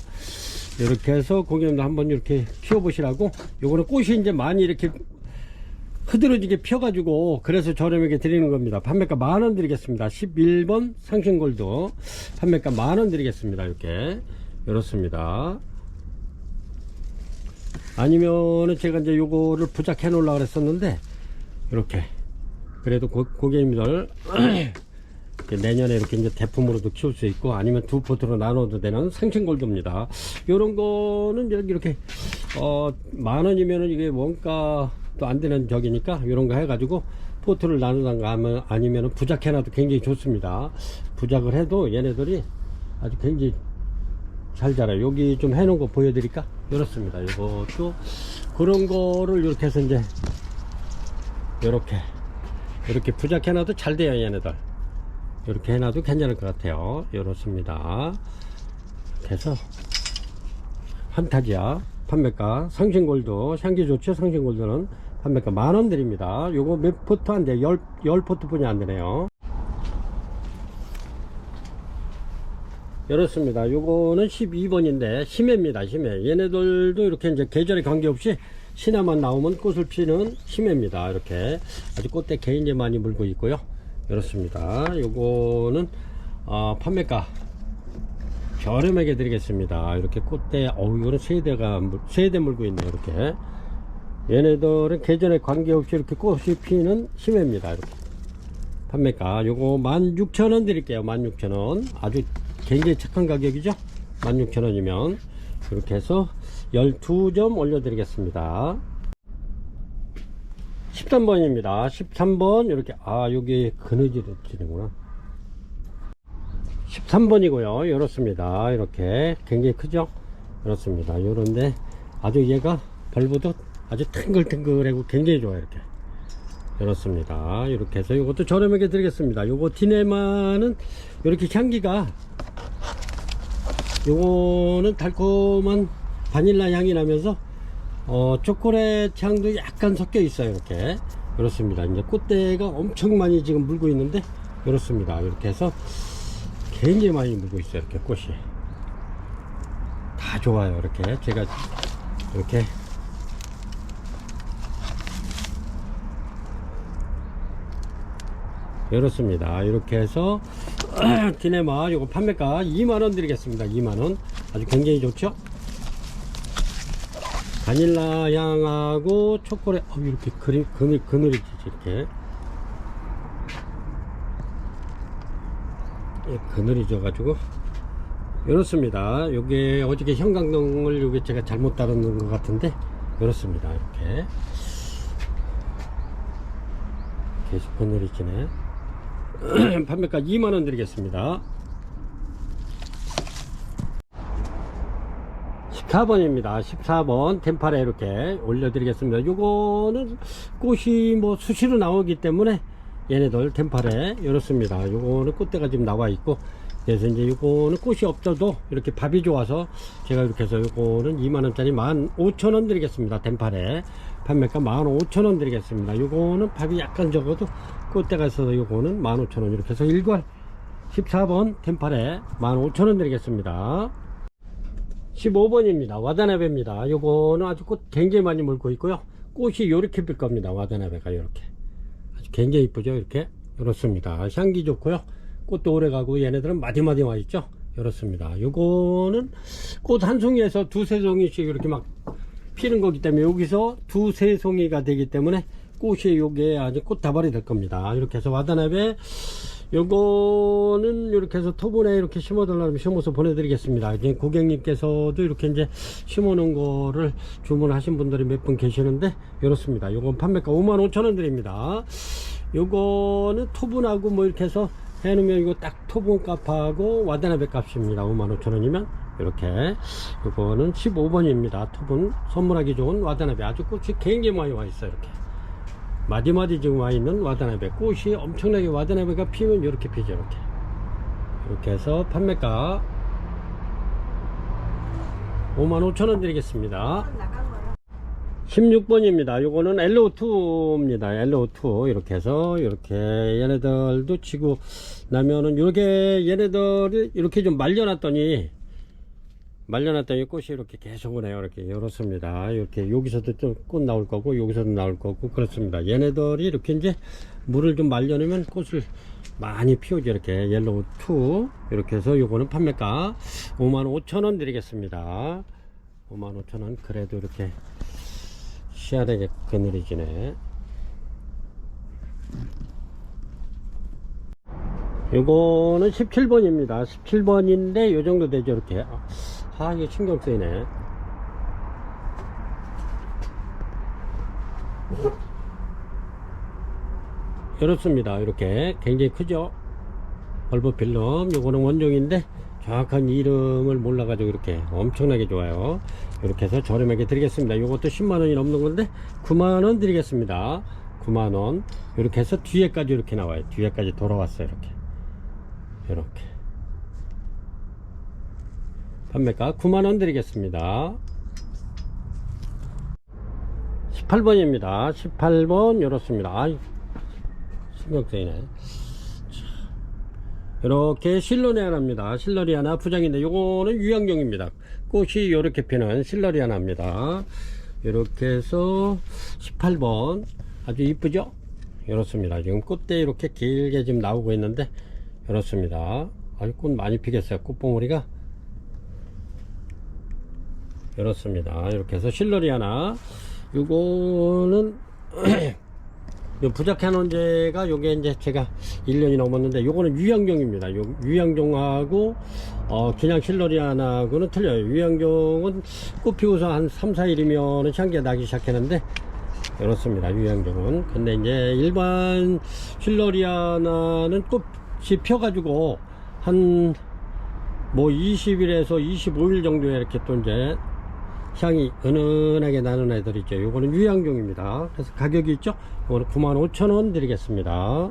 이렇게 해서 고객님도 한번 이렇게 키워보시라고. 요거는 꽃이 이제 많이 이렇게 흐드러지게 펴가지고 그래서 저렴하게 드리는 겁니다. 판매가 10,000원 드리겠습니다. 11번 상신골드 판매가 10,000원 드리겠습니다. 이렇습니다. 아니면은 제가 이제 요거를 부작해 놓으려고 그랬었는데 이렇게 그래도 고객님들 내년에 이렇게 이제 대품으로도 키울 수 있고 아니면 2포트로 나눠도 되는 상신골드입니다. 요런 거는 이렇게 10,000원이면은 이게 원가도 안 되는 적이니까 요런 거 해가지고 포트를 나누던가 아니면은 부작해놔도 굉장히 좋습니다. 부작을 해도 얘네들이 아주 굉장히 잘 자라요. 여기 좀 해놓은 거 보여드릴까? 이렇습니다. 이것도 그런 거를 이렇게 해서 이제 이렇게 부작해놔도 잘 돼요. 얘네들 이렇게 해놔도 괜찮을 것 같아요. 이렇습니다. 그래서 판타지아 판매가 상신골드 향기 좋죠. 상신골드는 판매가 10,000원 드립니다. 요거 몇 포트 안 돼요. 10포트 뿐이 안 되네요. 이렇습니다. 요거는 12번인데 심해입니다. 심해. 얘네들도 이렇게 이제 계절에 관계없이 신화만 나오면 꽃을 피는 심해입니다. 이렇게 아주 꽃대 개인제 많이 물고 있고요. 이렇습니다. 요거는 판매가 저렴하게 드리겠습니다. 이렇게 꽃대 이거는 3대 물고 있네요. 이렇게 얘네들은 계절에 관계없이 이렇게 꽃이 피는 심해입니다. 이렇게 판매가 요거 16,000원 드릴게요. 16,000원. 아주 굉장히 착한 가격이죠. 16,000원이면 이렇게 해서 12점 올려드리겠습니다. 13번입니다. 13번 이렇게 여기 그늘지를 지는구나. 13번이고요. 이렇습니다. 이렇게 굉장히 크죠. 이렇습니다. 요런데 아주 얘가 벌보도 아주 탱글탱글하고 굉장히 좋아요. 이렇게 이렇습니다. 이렇게 해서 이것도 저렴하게 드리겠습니다. 요거 디네마는 이렇게 향기가, 요거는 달콤한 바닐라 향이 나면서 초콜릿 향도 약간 섞여 있어요. 이렇게 그렇습니다. 이제 꽃대가 엄청 많이 지금 물고 있는데 그렇습니다. 이렇게 해서 굉장히 많이 물고 있어요. 이렇게 꽃이 다 좋아요. 이렇게 제가 이렇게 이렇습니다. 이렇게 해서 디네마 요거 판매가 2만원 드리겠습니다. 2만원. 아주 굉장히 좋죠. 바닐라 향하고 초콜릿, 이렇게 그늘이지, 이렇게. 그늘이 져가지고. 이렇습니다. 요게 어저께 형광등을 요게 제가 잘못 따르는 것 같은데, 이렇습니다. 이렇게. 계속 그늘이 지네. 판매가 2만원 드리겠습니다. 14번입니다. 14번 템파레 이렇게 올려드리겠습니다. 요거는 꽃이 뭐 수시로 나오기 때문에 얘네들 템파레 이렇습니다. 요거는 꽃대가 지금 나와 있고, 그래서 이제 요거는 꽃이 없어도 이렇게 밥이 좋아서 제가 이렇게 해서 요거는 2만원짜리 15,000원 드리겠습니다. 템파레 판매가 15,000원 드리겠습니다. 요거는 밥이 약간 적어도 꽃대가 있어서 요거는 15,000원. 이렇게 해서 일괄 14번 템파레 15,000원 드리겠습니다. 15번입니다. 와다나베입니다. 요거는 아주 꽃 굉장히 많이 물고 있고요. 꽃이 요렇게 필 겁니다. 와다나베가 이렇게 아주 굉장히 이쁘죠. 이렇게 이렇습니다. 향기 좋고요. 꽃도 오래 가고, 얘네들은 마디마디 와 있죠. 이렇습니다. 요거는 꽃 한 송이에서 두세 송이씩 이렇게 막 피는 거기 때문에 여기서 두세 송이가 되기 때문에 꽃이 요게 아주 꽃다발이 될 겁니다. 이렇게 해서 와다나베 요거는 이렇게 해서 토분에 이렇게 심어 달라면 심어서 보내드리겠습니다. 이제 고객님께서도 이렇게 이제 심어 놓은 거를 주문하신 분들이 몇 분 계시는데 이렇습니다. 요건 판매가 55,000원 드립니다. 요거는 토분하고 뭐 이렇게 해서 해놓으면 이거 딱 토분 값하고 와다나베 값입니다. 55,000원이면 이렇게. 요거는 15번입니다. 토분 선물하기 좋은 와다나베. 아주 꽃이 굉장히 많이 와 있어요. 이렇게 마디마디 지금 와 있는 와다나베. 꽃이 엄청나게 와다나베가 피면 이렇게 피죠. 이렇게 해서 판매가 55,000원 드리겠습니다. 16번입니다. 요거는 LO2입니다. LO2 이렇게 해서 이렇게 얘네들도 치고 나면은 요렇게 얘네들이 이렇게 좀 말려놨더니 꽃이 이렇게 계속 오네요. 이렇게 이렇습니다. 이렇게 여기서도 좀 꽃 나올 거고 여기서도 나올 거고 그렇습니다. 얘네들이 이렇게 이제 물을 좀 말려놓으면 꽃을 많이 피우죠. 이렇게 옐로우2 이렇게 해서 요거는 판매가 55,000원 드리겠습니다. 55,000원. 그래도 이렇게 시원하게 그늘이 지네. 요거는 17번입니다 17번인데 요 정도 되죠. 이렇게 이게 신경 쓰이네. 이렇습니다. 이렇게 굉장히 크죠. 벌브필름. 요거는 원종인데 정확한 이름을 몰라가지고 이렇게 엄청나게 좋아요. 이렇게 해서 저렴하게 드리겠습니다. 요것도 10만원이 넘는 건데 9만원 드리겠습니다. 9만원. 이렇게 해서 뒤에까지 이렇게 나와요. 뒤에까지 돌아왔어요. 이렇게 판매가 9만원 드리겠습니다. 18번입니다 18번 이렇습니다. 신경 쓰이네. 이렇게 실러리아나입니다. 실러리아나 부장인데 요거는 유향용입니다. 꽃이 이렇게 피는 실러리아나입니다. 이렇게 해서 18번 아주 이쁘죠. 이렇습니다. 지금 꽃대 이렇게 길게 지금 나오고 있는데 이렇습니다. 아주 꽃 많이 피겠어요. 꽃봉오리가 이렇습니다. 이렇게 해서 실러리아나 요거는 요 부작해 놓은 제가 요게 이제 제가 1년이 넘었는데 요거는 유양종입니다. 요 유양종하고 그냥 실러리안하고는 틀려요. 유양종은 꽃 피고서 한 3, 4일이면 향기가 나기 시작했는데 이렇습니다. 유양종은. 근데 이제 일반 실러리아나는 꽃이 펴가지고 한 뭐 20일에서 25일 정도에 이렇게 또 이제 향이 은은하게 나는 애들 있죠. 요거는 유양종입니다. 그래서 가격이 있죠. 요거는 95,000원 드리겠습니다.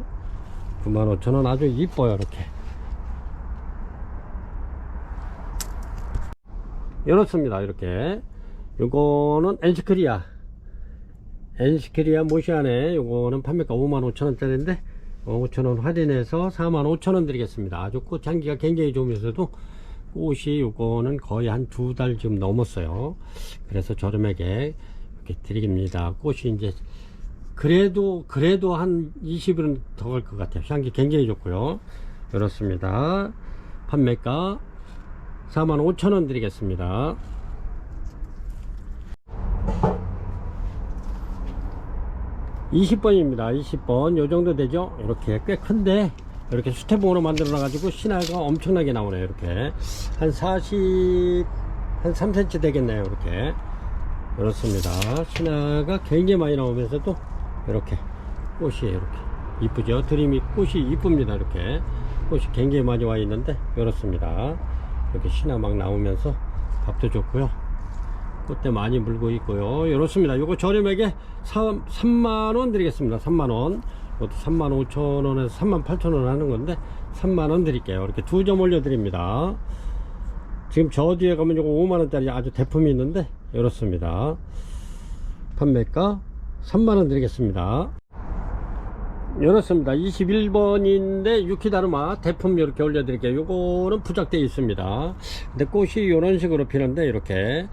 95,000원 아주 이뻐요. 이렇게 이렇습니다. 이렇게 요거는 엔시크리아 모시아네. 요거는 판매가 55,000원짜리인데 5,000원 할인해서 45,000원 드리겠습니다. 아주 꽃 향기가 굉장히 좋으면서도 꽃이 요거는 거의 한 2달 지금 넘었어요. 그래서 저렴하게 이렇게 드립니다. 꽃이 이제 그래도 한 20일은 더 갈 것 같아요. 향기 굉장히 좋고요. 이렇습니다. 판매가 45,000원 드리겠습니다. 20번입니다. 20번 요 정도 되죠. 이렇게 꽤 큰데 이렇게 수태봉으로 만들어 놔가지고 신화가 엄청나게 나오네요. 이렇게 한 3cm 되겠네요. 이렇게 그렇습니다. 신화가 굉장히 많이 나오면서도 이렇게 꽃이 이렇게 이쁘죠. 드림이 꽃이 이쁩니다. 이렇게 꽃이 굉장히 많이 와 있는데 이렇습니다. 이렇게 신화 막 나오면서 밥도 좋고요. 꽃대 많이 물고 있고요. 이렇습니다. 요거 저렴하게 3만원 드리겠습니다. 3만원. 이것도 35,000원에서 38,000원 하는 건데 3만원 드릴게요. 이렇게 2점 올려 드립니다. 지금 저 뒤에 가면 요거 5만원짜리 아주 대품이 있는데 이렇습니다. 판매가 3만원 드리겠습니다. 이렇습니다. 21번인데 유키다르마 대품 이렇게 올려 드릴게요. 요거는 부작되어 있습니다. 근데 꽃이 이런 식으로 피는데 이렇게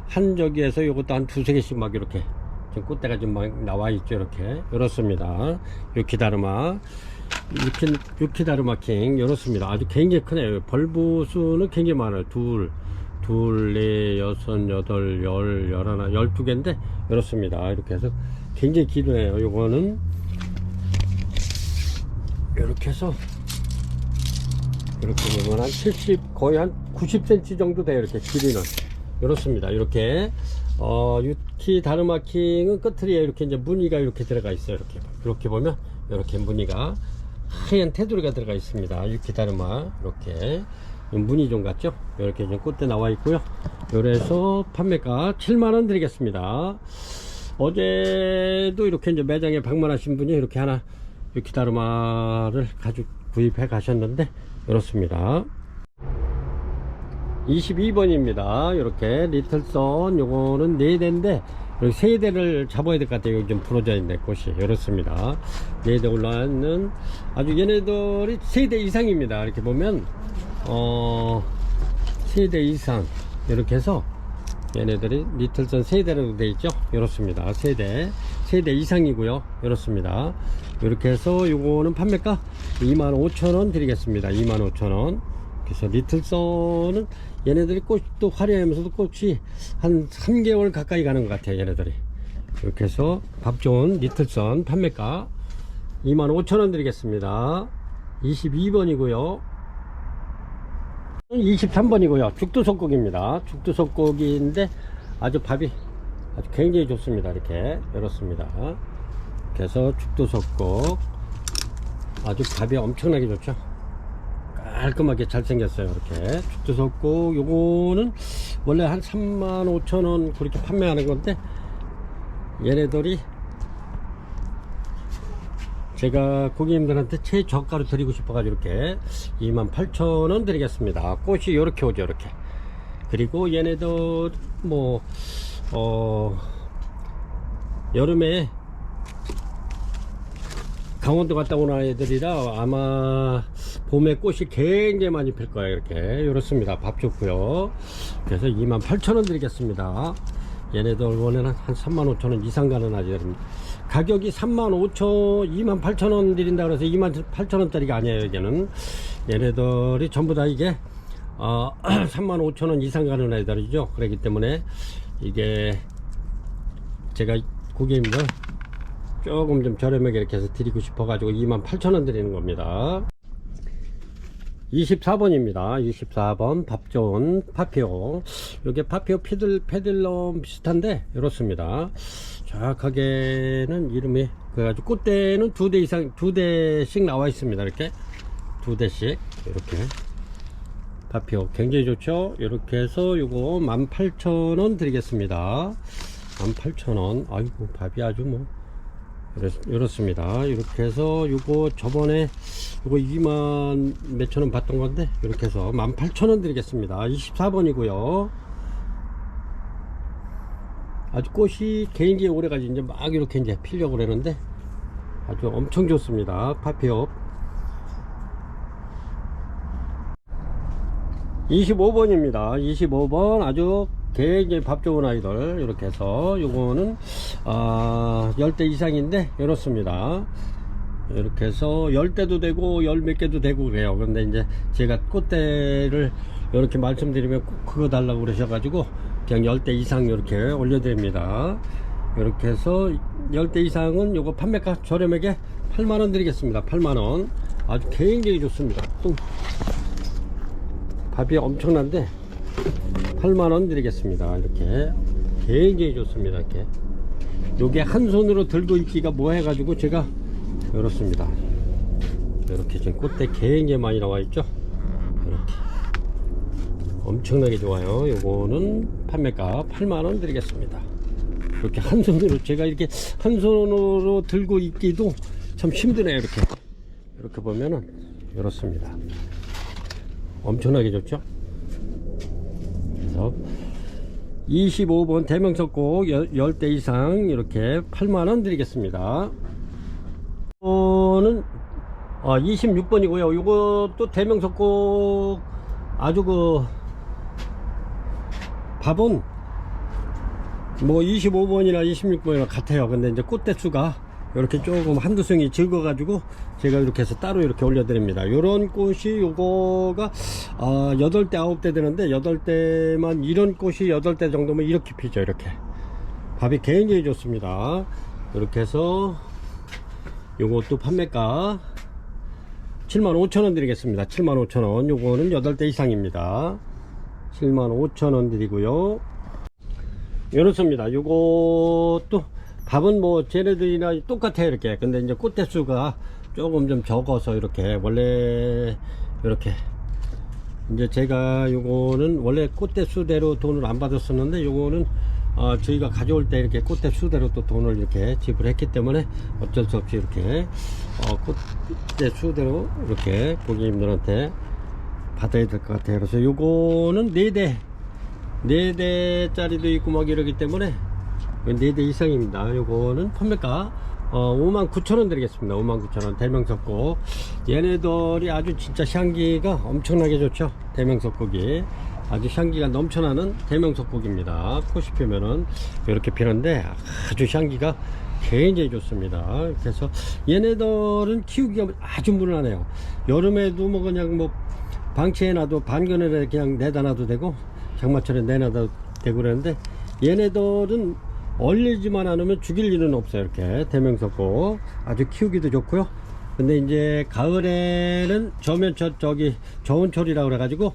한 저기에서 요것도 한 2-3개씩 막 이렇게 지금 꽃대가 좀 막 나와 있죠. 이렇게 이렇습니다. 유키다르마 킹 이렇습니다. 아주 굉장히 크네요. 벌브 수는 굉장히 많아요. 둘, 넷, 여섯, 여덟, 열, 열하나, 12개인데 이렇습니다. 이렇게 해서 굉장히 기도해요. 요거는 이렇게 해서 이렇게 보면 한 70, 거의 한 90cm 정도 돼요. 이렇게 길이는 이렇습니다. 이렇게 유키 다르마킹은 끝트리에 이렇게 이제 무늬가 이렇게 들어가 있어요. 이렇게 보면 이렇게 무늬가 하얀 테두리가 들어가 있습니다. 유키 다르마 이렇게 무늬 좀 같죠? 이렇게 좀 꽃대 나와 있고요. 그래서 판매가 7만원 드리겠습니다. 어제도 이렇게 이제 매장에 방문하신 분이 이렇게 하나 유키 다르마를 구입해 가셨는데 이렇습니다. 22번입니다. 이렇게 리틀선 요거는 4대인데 여기 3대를 잡아야 될 것 같아요. 여기 좀 부러져 있네 꽃이. 이렇습니다. 4대 올라왔는 아주 얘네들이 3대 이상입니다. 이렇게 보면 3대 이상 이렇게 해서 얘네들이 리틀선 3대로 되어 있죠. 이렇습니다. 3대 이상이고요. 이렇습니다. 이렇게 해서 요거는 판매가 25,000원 드리겠습니다. 25,000원. 그래서 리틀선은 얘네들이 꽃도 화려하면서도 꽃이 한 3개월 가까이 가는 것 같아요. 얘네들이. 이렇게 해서 밥 좋은 리틀선 판매가 25,000원 드리겠습니다. 22번이고요 23번이고요 죽두석곡입니다. 죽두석곡인데 아주 밥이 아주 굉장히 좋습니다. 이렇게 이렇습니다. 그래서 죽두석곡 아주 밥이 엄청나게 좋죠. 깔끔하게 잘 생겼어요. 이렇게 죽두석곡 요거는 원래 한 35,000원 그렇게 판매하는 건데 얘네들이 제가 고객님들한테 최저가로 드리고 싶어가지고 이렇게 28,000원 드리겠습니다. 꽃이 이렇게 오죠. 이렇게. 그리고 얘네들 뭐 여름에 강원도 갔다 온 아이들이라 아마 봄에 꽃이 굉장히 많이 필 거예요. 이렇게 이렇습니다. 밥 좋고요. 그래서 28,000원 드리겠습니다. 얘네들 원래는 한 35,000원 이상 가는 아이들입니다. 가격이 28,000원 드린다 그래서 28,000원짜리가 아니에요. 이게는 얘네들이 전부 다 이게 35,000원 이상 가는 아이들이죠. 그렇기 때문에 이게 제가 고객님들 조금 좀 저렴하게 이렇게 해서 드리고 싶어 가지고 28,000원 드리는 겁니다. 24번입니다 24번 밥 좋은 파피오. 요게 파피오 페들럼 비슷한데 이렇습니다. 정확하게는 이름이 그래가지고 꽃대는 2대 이상 2대씩 나와 있습니다. 이렇게 2대씩 이렇게 파피오 굉장히 좋죠. 이렇게 해서 요거 18,000원 드리겠습니다. 18,000원. 아이고 밥이 아주 뭐 이렇습니다. 이렇게 해서 요거 저번에 요거 2만 몇천원 받던 건데 이렇게 해서 18,000원 드리겠습니다. 24번이고요 아주 꽃이 개인기에 오래가지 이제 막 이렇게 이제 피려고 그러는데 아주 엄청 좋습니다. 파피업 25번입니다 25번 아주 굉장히 밥 좋은 아이들. 이렇게 해서 요거는 10대 이상인데 이렇습니다. 이렇게 해서 10대도 되고 10몇 개도 되고 그래요. 그런데 이제 제가 꽃대를 이렇게 말씀드리면 꼭 그거 달라고 그러셔가지고 그냥 10대 이상 이렇게 올려드립니다. 이렇게 해서 10대 이상은 요거 판매가 저렴하게 8만원 드리겠습니다. 8만원. 아주 굉장히 좋습니다. 또 밥이 엄청난데 8만원 드리겠습니다. 이렇게 굉장히 좋습니다. 이렇게 요게 한 손으로 들고 있기가 뭐 해가지고 제가 이렇습니다. 이렇게 지금 꽃대 굉장히 많이 나와 있죠. 이렇게 엄청나게 좋아요. 요거는 판매가 8만원 드리겠습니다. 이렇게 한 손으로 제가 이렇게 한 손으로 들고 있기도 참 힘드네요. 이렇게 보면은 이렇습니다. 엄청나게 좋죠. 25번 대명석곡 10대 이상 이렇게 8만원 드리겠습니다. 이거는 26번이고요 이것도 대명석곡 아주 그 밥은 뭐 25번이나 26번이나 같아요. 근데 이제 꽃대수가 이렇게 조금 한두 송이 적어 가지고 제가 이렇게 해서 따로 이렇게 올려 드립니다. 요런 꽃이 요거가 8대 9대 되는데 8대만 이런 꽃이 8대 정도면 이렇게 피죠. 이렇게 밥이 굉장히 좋습니다. 이렇게 해서 요것도 판매가 75,000원 드리겠습니다. 75,000원. 요거는 8대 이상입니다. 75,000원 드리고요. 이렇습니다. 요것도 밥은 뭐 쟤네들이나 똑같아요. 이렇게. 근데 이제 꽃대수가 조금 좀 적어서 이렇게 원래 이렇게 이제 제가 요거는 원래 꽃대수대로 돈을 안 받았었는데 요거는 저희가 가져올 때 이렇게 꽃대수대로 또 돈을 이렇게 지불했기 때문에 어쩔 수 없이 이렇게 꽃대수대로 이렇게 고객님들한테 받아야 될 것 같아요. 그래서 요거는 4대 짜리도 있고 막 이러기 때문에 4대 이상입니다. 요거는 판매가 59,000원 드리겠습니다. 59,000원 대명석곡. 얘네들이 아주 진짜 향기가 엄청나게 좋죠. 대명석곡이 아주 향기가 넘쳐나는 대명석곡입니다. 꽃이 피면은 이렇게 피는데 아주 향기가 굉장히 좋습니다. 그래서 얘네들은 키우기가 아주 무난해요. 여름에도 뭐 그냥 뭐 방치해놔도 반건에 그냥 내다 놔도 되고 장마철에 내놔도 되고 그러는데 얘네들은 얼리지만 않으면 죽일 일은 없어요. 이렇게 대명석곡 아주 키우기도 좋고요. 근데 이제 가을에는 저기 저온철이라 그래가지고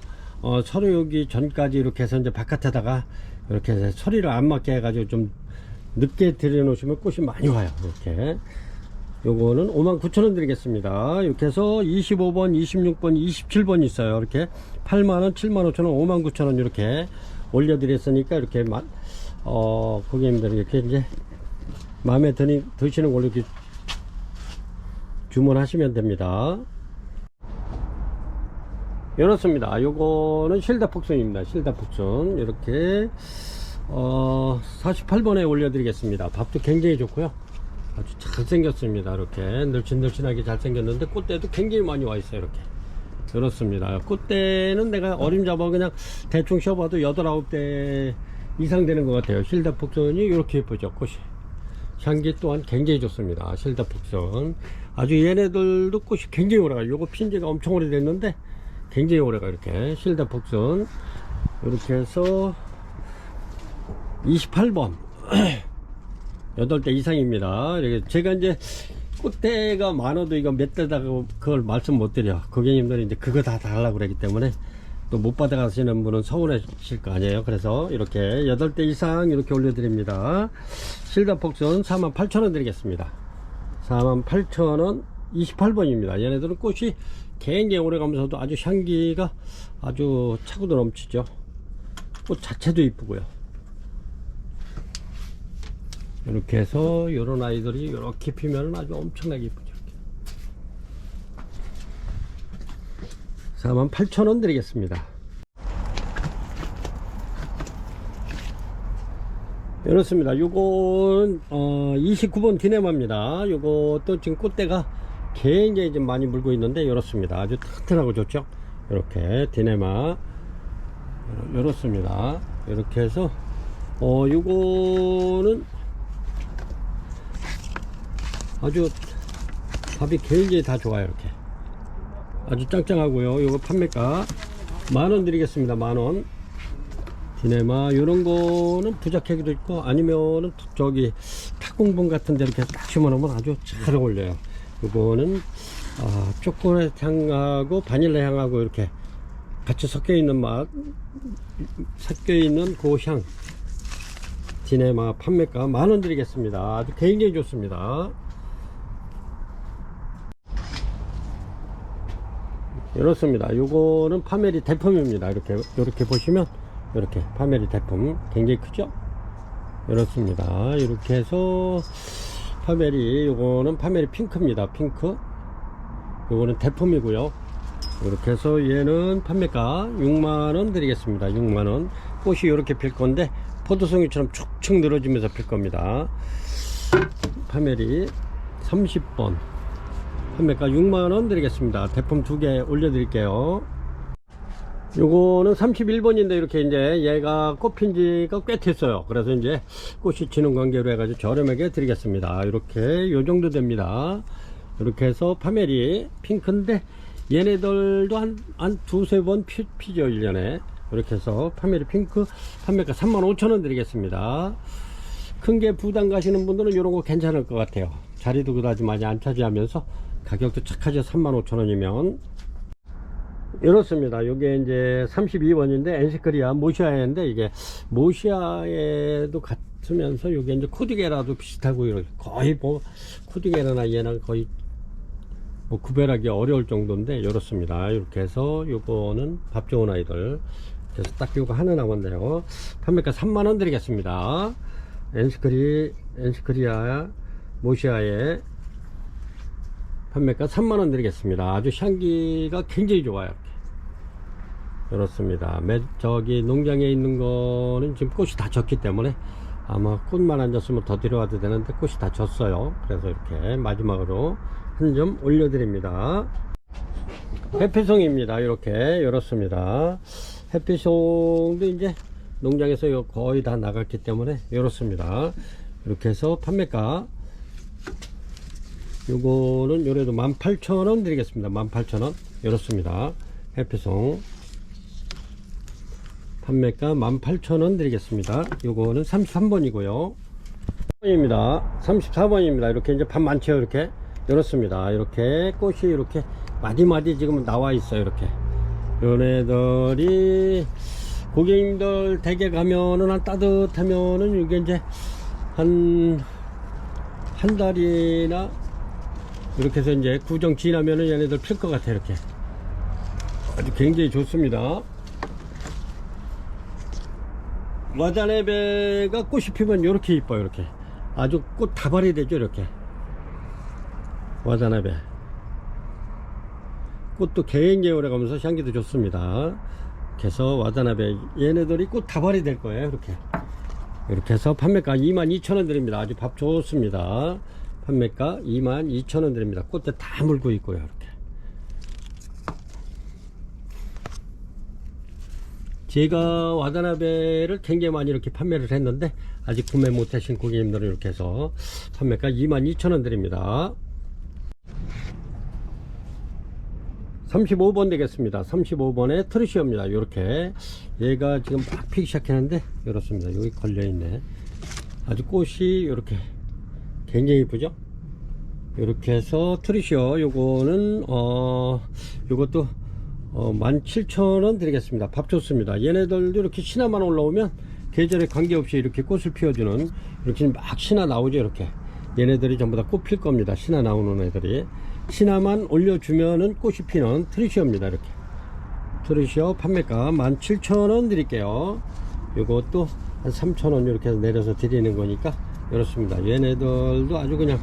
서로 여기 전까지 이렇게 해서 이제 바깥에다가 이렇게 해서 서리를 안 맞게 해가지고 좀 늦게 들여놓으시면 꽃이 많이 와요. 이렇게 요거는 59,000원 드리겠습니다. 이렇게 해서 25번 26번 27번 있어요. 이렇게 8만원 75,000원 59,000원 이렇게 올려드렸으니까 이렇게 고객님들이 이렇게 이제 마음에 드시는 걸로 이렇게 주문하시면 됩니다. 이렇습니다. 요거는 실다폭순입니다. 실다폭순 이렇게 48번에 올려드리겠습니다. 밥도 굉장히 좋고요. 아주 잘생겼습니다. 이렇게 늘씬늘씬하게 잘생겼는데 꽃대도 굉장히 많이 와 있어요. 이렇게 그렇습니다. 꽃대는 내가 어림잡아 그냥 대충 쉬어봐도 8, 9대 이상 되는 것 같아요. 실다폭순이 이렇게 예쁘죠. 꽃이 향기 또한 굉장히 좋습니다. 실다폭순 아주 얘네들도 꽃이 굉장히 오래가요. 요거 핀지가 엄청 오래됐는데 굉장히 오래가. 이렇게 실다폭순 이렇게 해서 28번 8대 이상입니다. 제가 이제 꽃대가 많아도 이거 몇 대다고 그걸 말씀 못 드려. 고객님들이 이제 그거 다 달라고 그러기 때문에 또 못 받아가시는 분은 서운하실 거 아니에요. 그래서 이렇게 8대 이상 이렇게 올려드립니다. 실다폭스는 48,000원 드리겠습니다. 48,000원 28번입니다. 얘네들은 꽃이 굉장히 오래 가면서도 아주 향기가 아주 차고도 넘치죠. 꽃 자체도 이쁘고요. 이렇게 해서 이런 아이들이 이렇게 피면 아주 엄청나게 이쁘죠. 48,000원 드리겠습니다. 이렇습니다. 요건 29번 디네마입니다. 요것도 지금 꽃대가 굉장히 좀 많이 물고 있는데 이렇습니다. 아주 튼튼하고 좋죠. 이렇게 디네마 이렇습니다. 이렇게 해서 요거는 아주 밥이 굉장히 다 좋아요. 이렇게 아주 짱짱하고요. 요거 판매가 만원 드리겠습니다. 만원. 디네마 요런 거는 부작하기도 있고 아니면은 저기 탁공봉 같은 데 이렇게 딱 심어놓으면 아주 잘 어울려요. 요거는 초콜릿 향하고 바닐라 향하고 이렇게 같이 섞여 있는 맛, 섞여 있는 그 향. 디네마 판매가 만원 드리겠습니다. 아주 굉장히 좋습니다. 이렇습니다. 요거는 파메리 대품입니다. 이렇게 보시면 이렇게 파메리 대품 굉장히 크죠. 이렇습니다. 이렇게 해서 파메리 요거는 파메리 핑크입니다. 핑크 요거는 대품이고요. 이렇게 해서 얘는 판매가 6만원 드리겠습니다. 6만원. 꽃이 이렇게 필 건데 포도송이처럼 축축 늘어지면서 필 겁니다. 파메리 30번 판매가 6만원 드리겠습니다. 대품 2개 올려드릴게요. 요거는 31번인데 이렇게 이제 얘가 꽃핀 지가 꽤 됐어요. 그래서 이제 꽃이 지는 관계로 해가지고 저렴하게 드리겠습니다. 이렇게 요 정도 됩니다. 이렇게 해서 파메리 핑크인데 얘네들도 한 두세 번 피죠 1년에. 이렇게 해서 파메리 핑크 판매가 35,000원 드리겠습니다. 큰 게 부담 가시는 분들은 이런 거 괜찮을 것 같아요. 자리도 그다지 많이 안 차지하면서 가격도 착하죠. 35,000원이면. 이렇습니다. 요게 이제 32번인데 엔시크리아 모시아에인데 이게 모시아에도 같으면서 요게 이제 코디게라도 비슷하고 이렇게 거의 뭐 코디게라나 얘는 거의 뭐 구별하기 어려울 정도인데 이렇습니다. 이렇게 해서 요거는 밥 좋은 아이들. 그래서 딱 요거 하나 남았네요. 판매가 3만원 드리겠습니다. 엔시크리아 모시아에 판매가 3만원 드리겠습니다. 아주 향기가 굉장히 좋아요. 이렇습니다. 저기 농장에 있는 거는 지금 꽃이 다 졌기 때문에 아마 꽃만 안 졌으면 더 들여와도 되는데 꽃이 다 졌어요. 그래서 이렇게 마지막으로 한 점 올려드립니다. 해피송입니다. 이렇게 이렇습니다. 해피송도 이제 농장에서 거의 다 나갔기 때문에 이렇습니다. 이렇게 해서 판매가 요거는 요래도 18,000원 드리겠습니다. 18,000원 이렇습니다. 해피송 판매가 18,000원 드리겠습니다. 요거는 33번이고요 34번입니다. 이렇게 이제 밥 많죠. 이렇게 이렇습니다. 이렇게 꽃이 이렇게 마디마디 지금 나와 있어요. 이렇게 요네들이 고객님들 댁에 가면은 한 따뜻하면은 이게 이제 한 달이나 이렇게 해서 이제 구정 지나면은 얘네들 필 것 같아요. 이렇게 아주 굉장히 좋습니다. 와자네베가 꽃이 피면 이렇게 이뻐요. 이렇게 아주 꽃 다발이 되죠. 이렇게 와자네베 꽃도 굉장히 오래 가면서 향기도 좋습니다. 그래서 와자나베 얘네들이 꽃 다발이 될 거예요. 이렇게 해서 판매가 22,000원 드립니다. 아주 밥 좋습니다. 판매가 22,000원 드립니다. 꽃대 다 물고 있고요. 이렇게 제가 와다나베를 굉장히 많이 이렇게 판매를 했는데 아직 구매 못하신 고객님들은 이렇게 해서 판매가 22,000원 드립니다. 35번 되겠습니다. 35번에 트루시오입니다. 이렇게 얘가 지금 막 피기 시작했는데 이렇습니다. 여기 걸려있네. 아주 꽃이 이렇게 굉장히 이쁘죠. 이렇게 해서 트리셔 요거는 요것도 17,000원 드리겠습니다. 밥 좋습니다. 얘네들도 이렇게 신화만 올라오면 계절에 관계없이 이렇게 꽃을 피워주는, 이렇게 막 신화 나오죠. 이렇게 얘네들이 전부 다 꽃 필 겁니다. 신화 나오는 애들이 신화만 올려주면은 꽃이 피는 트리셔입니다. 이렇게 트리셔 판매가 17,000원 드릴게요. 요것도 한 3,000원 이렇게 해서 내려서 드리는 거니까 이렇습니다. 얘네들도 아주 그냥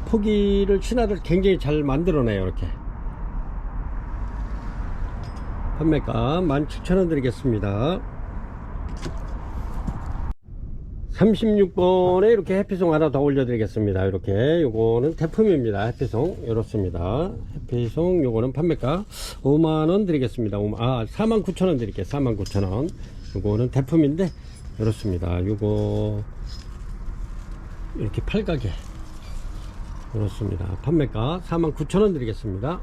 포기를, 신화를 굉장히 잘 만들어내요. 이렇게 판매가 17,000원 드리겠습니다. 36번에 이렇게 해피송 하나 더 올려드리겠습니다. 이렇게 요거는 태품입니다. 해피송 이렇습니다. 해피송 요거는 판매가 5만원 드리겠습니다. 49,000원 드릴게요. 49,000원. 요거는 태품인데 이렇습니다. 요거 이렇게 팔가게 이렇습니다. 판매가 49,000원 드리겠습니다.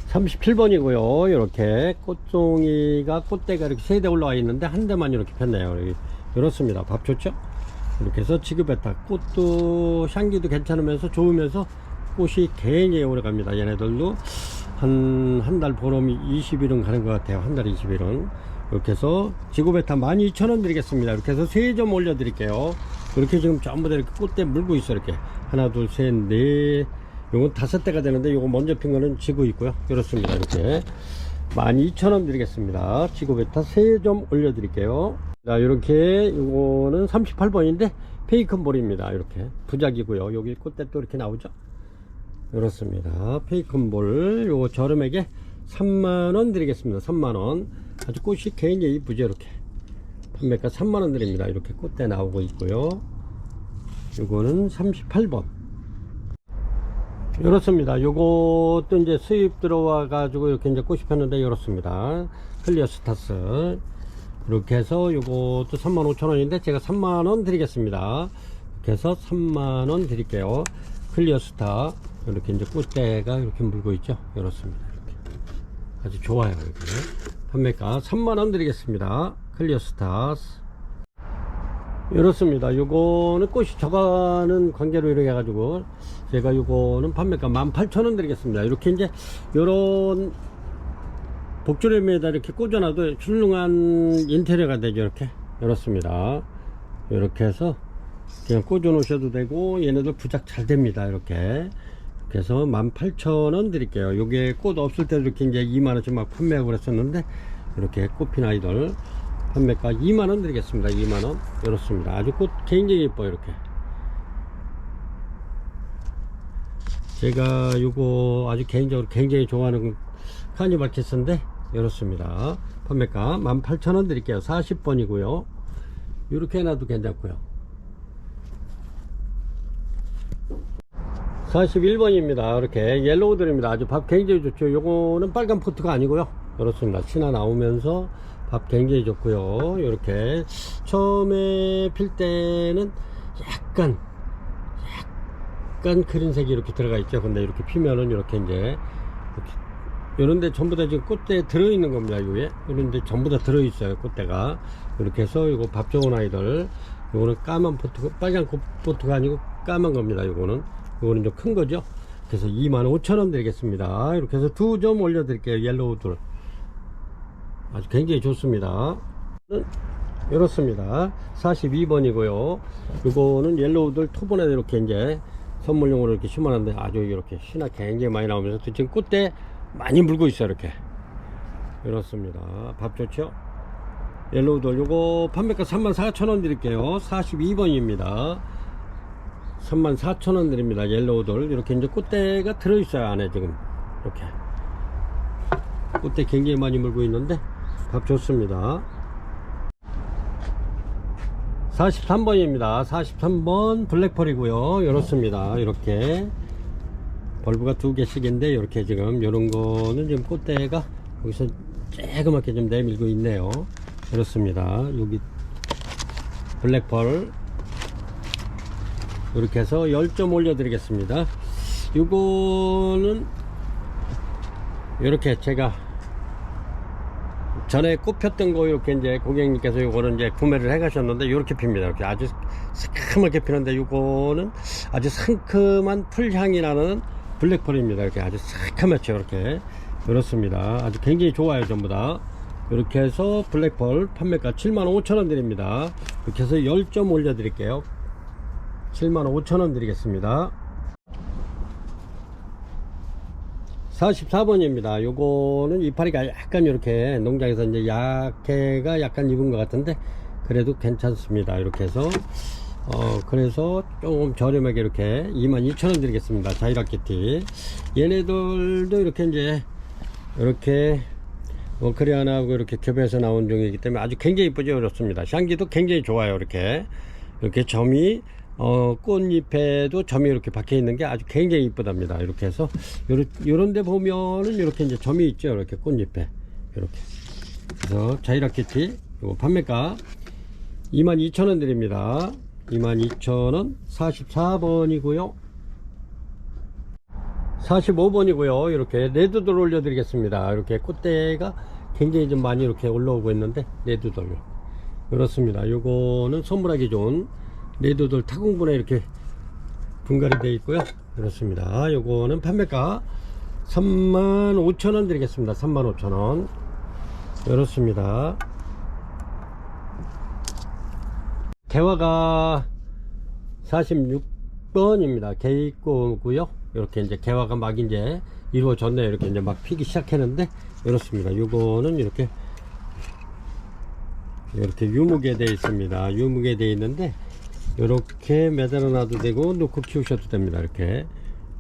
37번이고요. 이렇게 꽃송이가, 꽃대가 이렇게 3대 올라와 있는데 한 대만 이렇게 폈네요. 이렇습니다. 밥 좋죠? 이렇게 해서 지그베타, 꽃도 향기도 괜찮으면서 좋으면서 꽃이 굉장히 오래 갑니다. 얘네들도 한 달 보름이 20일은 가는 것 같아요. 한 달 20일은. 이렇게 해서 지구베타 12,000원 드리겠습니다. 이렇게 해서 3점 올려 드릴게요. 이렇게 지금 전부 다 이렇게 꽃대 물고 있어. 이렇게 하나, 둘, 셋, 넷, 요건 5대가 되는데 요거 먼저 핀 거는 지고 있고요. 이렇습니다. 이렇게 12,000원 드리겠습니다. 지구베타 3점 올려 드릴게요. 자, 이렇게 요거는 38번인데 페이컨볼입니다. 이렇게 부작이고요. 여기 꽃대 또 이렇게 나오죠. 이렇습니다. 페이컨볼 요거 저렴하게 3만원 드리겠습니다. 3만원. 아주 꽃이 굉장히 이쁘죠. 이렇게 판매가 3만원 드립니다. 이렇게 꽃대 나오고 있고요. 요거는 38번 이렇습니다. 요것도 이제 수입 들어와 가지고 이렇게 이제 꽃이 폈는데 이렇습니다. 클리어 스타스 이렇게 해서 요것도 35,000원인데 제가 3만원 드리겠습니다. 이렇게 해서 3만원 드릴게요. 클리어 스타 이렇게 이제 꽃대가 이렇게 물고 있죠. 이렇습니다. 이렇게 아주 좋아요. 이렇게 판매가 3만원 드리겠습니다. 클리어 스타스 이렇습니다. 요거는 꽃이 적어가는 관계로 이렇게 해가지고 제가 요거는 판매가 18,000원 드리겠습니다. 이렇게 이제 요런 복조림에다 이렇게 꽂아놔도 훌륭한 인테리어가 되죠. 이렇게 이렇습니다. 이렇게 해서 그냥 꽂아 놓으셔도 되고 얘네들 부작 잘 됩니다. 이렇게 해서 18,000원 드릴게요. 요게 꽃 없을 때도 이렇게 이제 2만원씩 막 판매하고 그랬었는데 이렇게 꽃핀 아이들 판매가 2만원 드리겠습니다. 2만원 이렇습니다. 아주 꽃 굉장히 예뻐요. 이렇게 제가 요거 아주 개인적으로 굉장히 좋아하는 카니발 키스인데 이렇습니다. 판매가 18,000원 드릴게요. 40번이고요 이렇게 해놔도 괜찮고요. 41번입니다. 이렇게 옐로우들입니다. 아주 밥 굉장히 좋죠. 요거는 빨간 포트가 아니고요. 이렇습니다. 신화 나오면서 밥 굉장히 좋고요. 이렇게 처음에 필 때는 약간 그린색이 이렇게 들어가 있죠. 근데 이렇게 피면은 이렇게 이제 이런데 전부 다 지금 꽃대에 들어있는 겁니다. 위에 이런데 전부 다 들어있어요. 꽃대가 이렇게 해서 이거 밥 좋은 아이들 요거는 까만 포트, 빨간 포트가 아니고 까만 겁니다. 요거는 좀 큰 거죠. 그래서 25,000원 드리겠습니다. 이렇게 해서 2점 올려 드릴게요. 옐로우들 아주 굉장히 좋습니다. 이렇습니다. 42번이고요 이거는 옐로우들 토본에 이렇게 이제 선물용으로 이렇게 심어놨는데 아주 이렇게 신화 굉장히 많이 나오면서 지금 꽃대 많이 물고 있어요. 이렇게 이렇습니다. 밥 좋죠. 옐로우들 요거 판매가 34,000원 드릴게요. 42번입니다 34,000원 드립니다. 옐로우들 이렇게 이제 꽃대가 들어있어요. 안에 지금 이렇게 꽃대 굉장히 많이 물고 있는데 밥 좋습니다. 43번입니다 43번 블랙펄이고요 이렇습니다. 이렇게 벌브가 2개씩인데 이렇게 지금 이런 거는 지금 꽃대가 여기서 쬐그맣게 좀 내밀고 있네요. 이렇습니다. 여기 블랙펄 이렇게 해서 10점 올려 드리겠습니다. 이거는 이렇게 제가 전에 꽃 폈던 거 이렇게 이제 고객님께서 요거는 이제 구매를 해 가셨는데 이렇게 핍니다. 이렇게 아주 새카맣게 피는데 요거는 아주 상큼한 풀향이 나는 블랙펄입니다. 이렇게 아주 새카맣죠. 이렇게 그렇습니다. 아주 굉장히 좋아요. 전부 다 이렇게 해서 블랙펄 판매가 75,000원 드립니다. 이렇게 해서 10점 올려 드릴게요. 75,000원 드리겠습니다. 44번입니다. 요거는 이파리가 약간 이렇게 농장에서 이제 약해가 약간 입은 것 같은데 그래도 괜찮습니다. 이렇게 해서 그래서 조금 저렴하게 이렇게 22,000원 드리겠습니다. 자이라키티 얘네들도 이렇게 이제 이렇게 코리안하고 이렇게 겹해서 나온 종이기 때문에 아주 굉장히 이쁘죠. 그렇습니다. 향기도 굉장히 좋아요. 이렇게 점이 꽃잎에도 점이 이렇게 박혀 있는 게 아주 굉장히 이쁘답니다. 이렇게 해서 요런 데 보면은 이렇게 이제 점이 있죠. 이렇게 꽃잎에 이렇게. 그래서 자이라키티 요거 판매가 22,000원 드립니다. 22,000원. 44번이고요 45번이고요 이렇게 레드돌 올려 드리겠습니다. 이렇게 꽃대가 굉장히 좀 많이 이렇게 올라오고 있는데 레드돌 그렇습니다. 요거는 선물하기 좋은 레드돌 타공분에 이렇게 분갈이 되어 있고요. 그렇습니다. 요거는 판매가 35,000원 드리겠습니다. 35,000원. 그렇습니다. 개화가 46번입니다. 개입고고요. 이렇게 이제 개화가 막 이제 이루어졌네요. 이렇게 이제 막 피기 시작했는데 이렇습니다. 요거는 이렇게 유무게 되어 있습니다. 유무게 되어 있는데 이렇게 매달아 놔도 되고 놓고 키우셔도 됩니다. 이렇게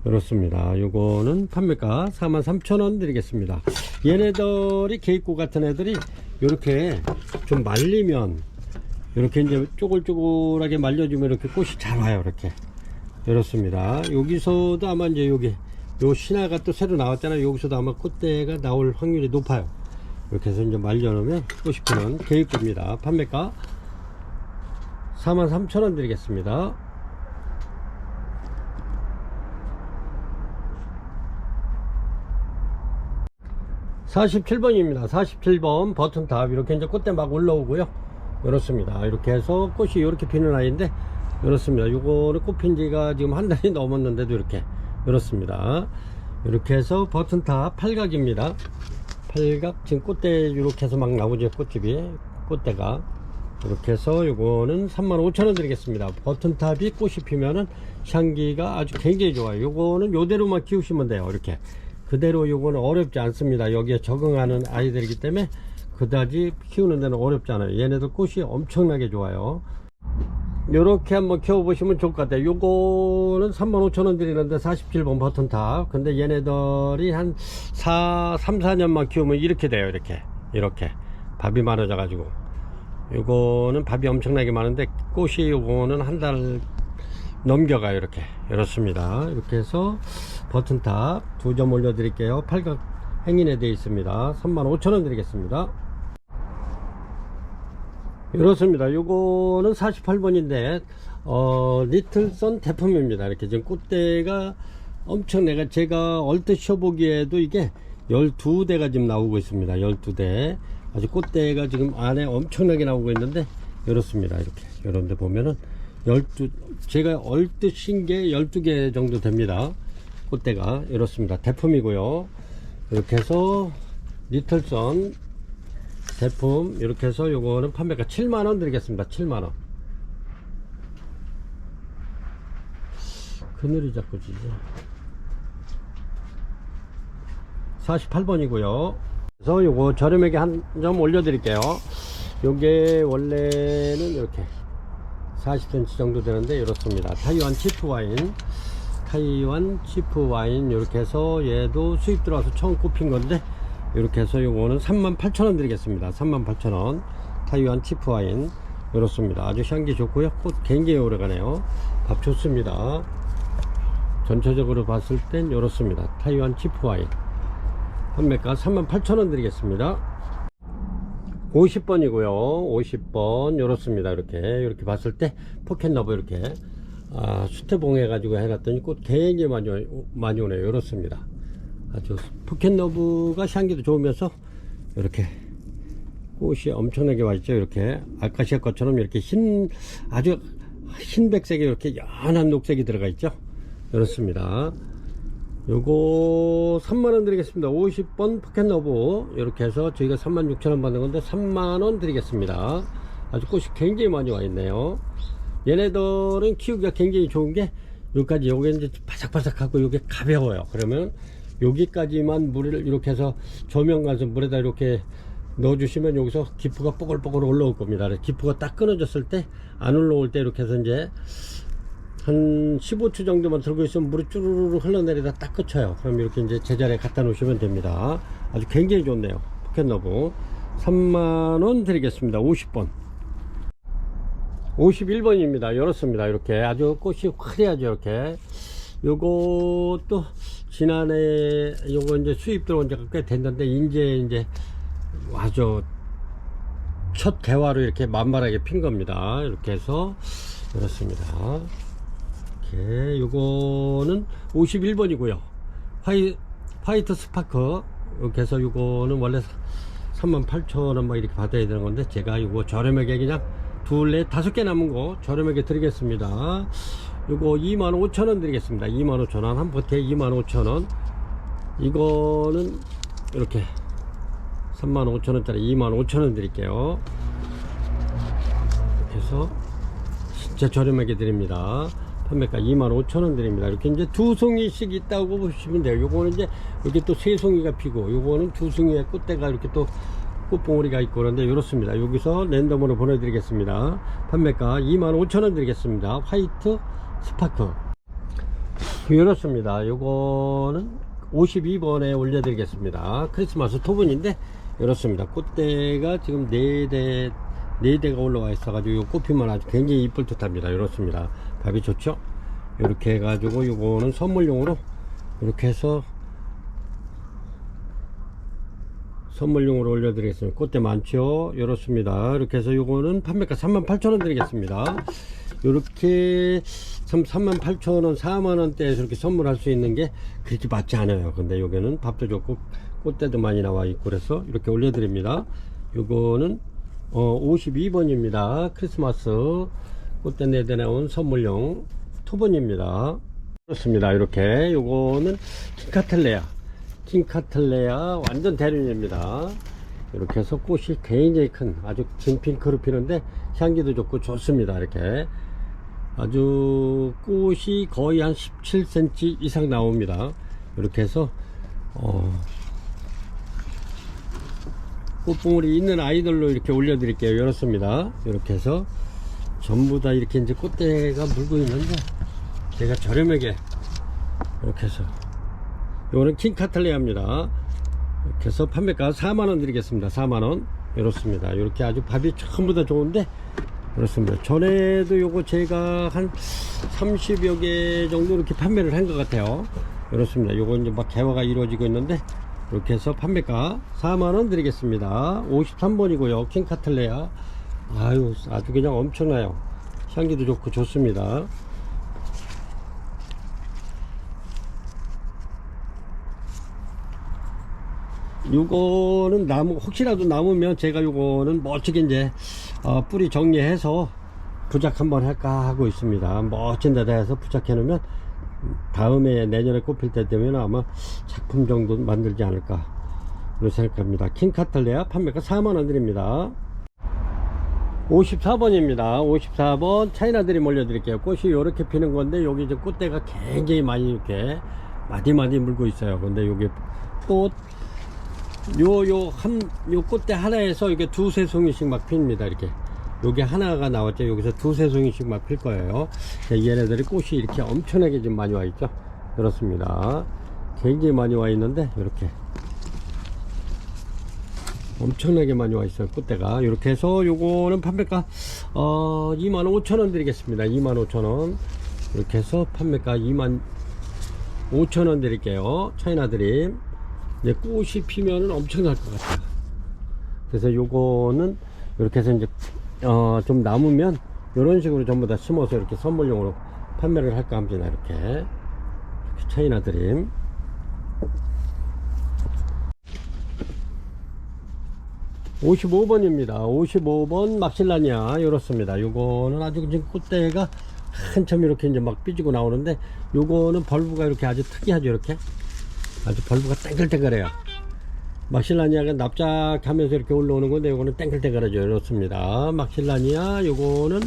그렇습니다. 요거는 판매가 43,000원 드리겠습니다. 얘네들이 개입고 같은 애들이 이렇게 좀 말리면 이렇게 이제 쪼글쪼글하게 말려주면 이렇게 꽃이 잘 와요. 이렇게 그렇습니다. 여기서도 아마 이제 요 신화가 또 새로 나왔잖아요. 여기서도 아마 꽃대가 나올 확률이 높아요. 이렇게 해서 이제 말려놓으면 꽃이 피는 개입고입니다. 판매가 43,000원 드리겠습니다. (47번입니다) 47번 버튼탑 이렇게 이제 꽃대 막 올라오고요. 그렇습니다. 이렇게 해서 꽃이 이렇게 피는 아이인데 그렇습니다. 요거는 꽃 핀 지가 지금 한 달이 넘었는데도 이렇게 그렇습니다. 이렇게 해서 버튼탑 팔각입니다. 팔각 지금 꽃대 이렇게 해서 막 나오죠. 꽃집이 꽃대가 이렇게 해서 요거는 35,000원 드리겠습니다. 버튼탑이 꽃이 피면은 향기가 아주 굉장히 좋아요. 요거는 요대로만 키우시면 돼요. 이렇게 그대로 요거는 어렵지 않습니다. 여기에 적응하는 아이들이기 때문에 그다지 키우는 데는 어렵지 않아요. 얘네들 꽃이 엄청나게 좋아요. 요렇게 한번 키워보시면 좋을 것 같아요. 요거는 35,000원 드리는데 47번 버튼탑. 근데 얘네들이 한 3, 4년만 키우면 이렇게 돼요. 이렇게 밥이 많아져 가지고 요거는 밥이 엄청나게 많은데 꽃이 요거는 한 달 넘겨가요. 이렇습니다. 이렇게 해서 버튼탑 2점 올려 드릴게요. 팔각 행인에 되어 있습니다. 35,000원 드리겠습니다. 이렇습니다. 요거는 48번인데 리틀선 대품입니다. 이렇게 지금 꽃대가 엄청 제가 얼핏 쉬어보기에도 이게 12대가 지금 나오고 있습니다. 12대 아주 꽃대가 지금 안에 엄청나게 나오고 있는데 이렇습니다. 이렇게 이런데 보면은 제가 얼핏 쉰 게 12개 정도 됩니다. 꽃대가 이렇습니다. 대품이고요. 이렇게 해서 리틀선 제품 이렇게 해서 요거는 판매가 7만원 드리겠습니다. 7만원. 그늘이 자꾸 지죠. 48번이고요 그래서 요거 저렴하게 한 점 올려 드릴게요. 요게 원래는 이렇게 40cm 정도 되는데 이렇습니다. 타이완 치프 와인 이렇게 해서 얘도 수입 들어와서 처음 꼽힌 건데 이렇게 해서 요거는 38,000원 드리겠습니다. 38,000원 타이완 치프 와인 이렇습니다. 아주 향기 좋고요. 꽃 굉장히 오래가네요. 밥 좋습니다. 전체적으로 봤을 땐 이렇습니다. 타이완 치프 와인 판매가 38,000원 드리겠습니다. 50번이고요 50번 이렇습니다. 이렇게 봤을 때 포켓러브 이렇게 수태봉 해가지고 해놨더니 꽃 굉장히 많이 오네요. 이렇습니다. 아주 포켓러브가 향기도 좋으면서 이렇게 꽃이 엄청나게 와 있죠. 이렇게 아카시아 꽃처럼 이렇게 아주 흰백색에 이렇게 연한 녹색이 들어가 있죠. 이렇습니다. 요거 3만원 드리겠습니다. 50번 포켓러브 이렇게 해서 저희가 36,000원 받는 건데 3만원 드리겠습니다. 아주 꽃이 굉장히 많이 와 있네요. 얘네들은 키우기가 굉장히 좋은 게 여기까지, 요게 이제 바삭바삭하고 요게 가벼워요. 그러면 여기까지만 물을 이렇게 해서 조명 가서 물에다 이렇게 넣어주시면 여기서 기포가 뽀글뽀글 올라올 겁니다. 기포가 딱 끊어졌을 때, 안 올라올 때 이렇게 해서 이제 한 15초 정도만 들고 있으면 물이 쭈루루 흘러내리다 딱 그쳐요. 그럼 이렇게 이제 제자리에 갖다 놓으시면 됩니다. 아주 굉장히 좋네요. 포켓러브 3만원 드리겠습니다. 50번 51번입니다 이렇습니다. 이렇게 아주 꽃이 화려하죠. 이렇게 요것도 지난해 요거 이제 수입 들어온 지가 꽤 됐는데 이제 아주 첫 개화로 이렇게 만발하게 핀 겁니다. 이렇게 해서 이렇습니다. 이렇게 요거는 51번이고요 화이트 스파크. 이렇게 해서 요거는 원래 38,000원 막 이렇게 받아야 되는 건데 제가 요거 저렴하게 그냥 둘, 넷, 5개 남은 거 저렴하게 드리겠습니다. 요거 25,000원 드리겠습니다. 25,000원 한 포트에 25,000원. 이거는 이렇게 35,000원짜리 25,000원 드릴게요. 이렇게 해서 진짜 저렴하게 드립니다. 판매가 25,000원 드립니다. 이렇게 이제 두 송이씩 있다고 보시면 돼요. 요거는 이제 여기 또 세 송이가 피고, 요거는 두 송이의 꽃대가 이렇게 또 꽃봉오리가 있고 그런데 이렇습니다. 여기서 랜덤으로 보내드리겠습니다. 판매가 25,000원 드리겠습니다. 화이트 스파크 이렇습니다. 요거는 52번에 올려드리겠습니다. 크리스마스 토분인데 이렇습니다. 꽃대가 지금 4대가 올라와 있어가지고 꽃피면 아주 굉장히 이쁠 듯 합니다. 이렇습니다. 밥이 좋죠? 이렇게 해가지고 요거는 선물용으로 이렇게 해서 선물용으로 올려드리겠습니다. 꽃대 많죠? 이렇습니다. 이렇게 해서 요거는 판매가 38,000원 드리겠습니다. 요렇게 38,000원 4만원대에서 이렇게 선물할 수 있는 게 그렇게 맞지 않아요. 근데 요거는 밥도 좋고 꽃대도 많이 나와 있고 그래서 이렇게 올려드립니다. 요거는 52번입니다 크리스마스 꽃대 4대 나온 선물용 토본입니다. 그렇습니다. 이렇게 요거는 킹카틀레아 완전 대륜입니다. 이렇게 해서 꽃이 굉장히 큰 아주 긴 핑크로 피는데 향기도 좋고 좋습니다. 이렇게 아주 꽃이 거의 한 17cm 이상 나옵니다. 이렇게 해서 꽃봉오리 있는 아이들로 이렇게 올려 드릴게요. 이렇습니다. 이렇게 해서 전부 다 이렇게 이제 꽃대가 물고 있는데 제가 저렴하게 이렇게 해서 이거는 킹카틀레아입니다. 이렇게 해서 판매가 4만원 드리겠습니다. 4만원. 이렇습니다. 이렇게 아주 밥이 전부 다 좋은데 그렇습니다. 전에도 요거 제가 한 30여 개 정도 이렇게 판매를 한 것 같아요. 이렇습니다. 요거 이제 막 개화가 이루어지고 있는데 이렇게 해서 판매가 4만원 드리겠습니다. 53번이고요 킹카틀레아. 아유 아주 그냥 엄청나요. 향기도 좋고 좋습니다. 요거는 혹시라도 남으면 제가 요거는 멋지게 이제 뿌리 정리해서 부작 한번 할까 하고 있습니다. 멋진 데다 해서 부착해 놓으면 다음에 내년에 꽃필 때 되면 아마 작품 정도 만들지 않을까 그렇게 생각합니다. 킹카틀레아 판매가 4만원 드립니다. 54번입니다 54번 차이나드림 올려드릴게요. 꽃이 이렇게 피는 건데 여기 이제 꽃대가 굉장히 많이 이렇게 마디마디 물고 있어요. 근데 여기 꽃 요 꽃대 하나에서 이게 두세 송이씩 막 핍니다. 이렇게 요게 하나가 나왔죠. 여기서 두세 송이씩 막 필 거예요. 얘네들이 꽃이 이렇게 엄청나게 좀 많이 와 있죠. 그렇습니다. 굉장히 많이 와 있는데 이렇게 엄청나게 많이 와 있어요. 꽃대가 이렇게 해서 요거는 판매가 25,000원 드리겠습니다. 25,000원. 이렇게 해서 판매가 25,000원 드릴게요. 차이나드림. 이제 꽃이 피면은 엄청날 것 같아요. 그래서 요거는 이렇게 해서 이제 좀 남으면 이런 식으로 전부 다 심어서 이렇게 선물용으로 판매를 할까 합니다. 이렇게 차이나드림. 55번입니다. 55번 막실라니아 이렇습니다. 요거는 아주 지금 꽃대가 한참 이렇게 이제 막 삐지고 나오는데, 요거는 벌브가 이렇게 아주 특이하죠. 이렇게 아주 벌브가 땡글땡글해요. 막실라니아가 납작하면서 이렇게 올라오는 건데, 요거는 땡글땡글하죠. 이렇습니다. 막실라니아 요거는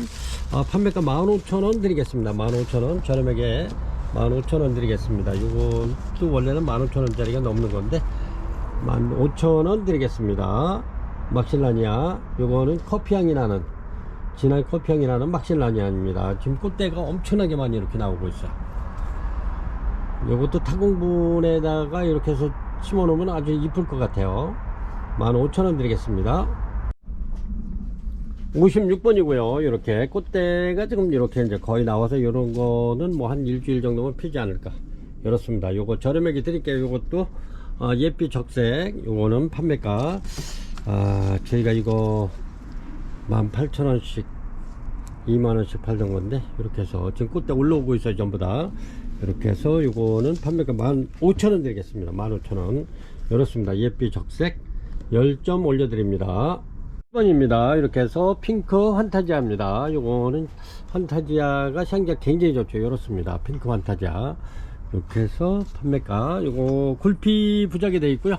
판매가 15,000원 드리겠습니다. 15,000원 저렴하게 15,000원 드리겠습니다. 요것도 원래는 15,000원짜리가 넘는 건데 15,000원 드리겠습니다. 막실라니아 요거는 커피향이 나는, 진한 커피향이 나는 막실라니아입니다. 지금 꽃대가 엄청나게 많이 이렇게 나오고 있어요. 요것도 타공분에다가 이렇게 해서 심어 놓으면 아주 이쁠 것 같아요. 15,000원 드리겠습니다. 56번이고요. 이렇게 꽃대가 지금 이렇게 이제 거의 나와서 요런 거는 뭐 한 일주일 정도면 피지 않을까. 이렇습니다. 요거 저렴하게 드릴게요. 요것도 예삐 적색, 요거는 판매가 저희가 이거 18,000원씩 2만원씩 팔던 건데, 이렇게 해서 지금 꽃대 올라오고 있어요. 전부 다 이렇게 해서 요거는 판매가 15,000원 드리겠습니다. 15,000원. 이렇습니다. 예삐 적색 10점 올려드립니다. 1번입니다. 이렇게 해서 핑크 환타지아입니다. 요거는 환타지아가 향기가 굉장히 좋죠. 이렇습니다. 핑크 환타지아. 이렇게 해서 판매가, 요거 굴피 부작이 되어 있고요.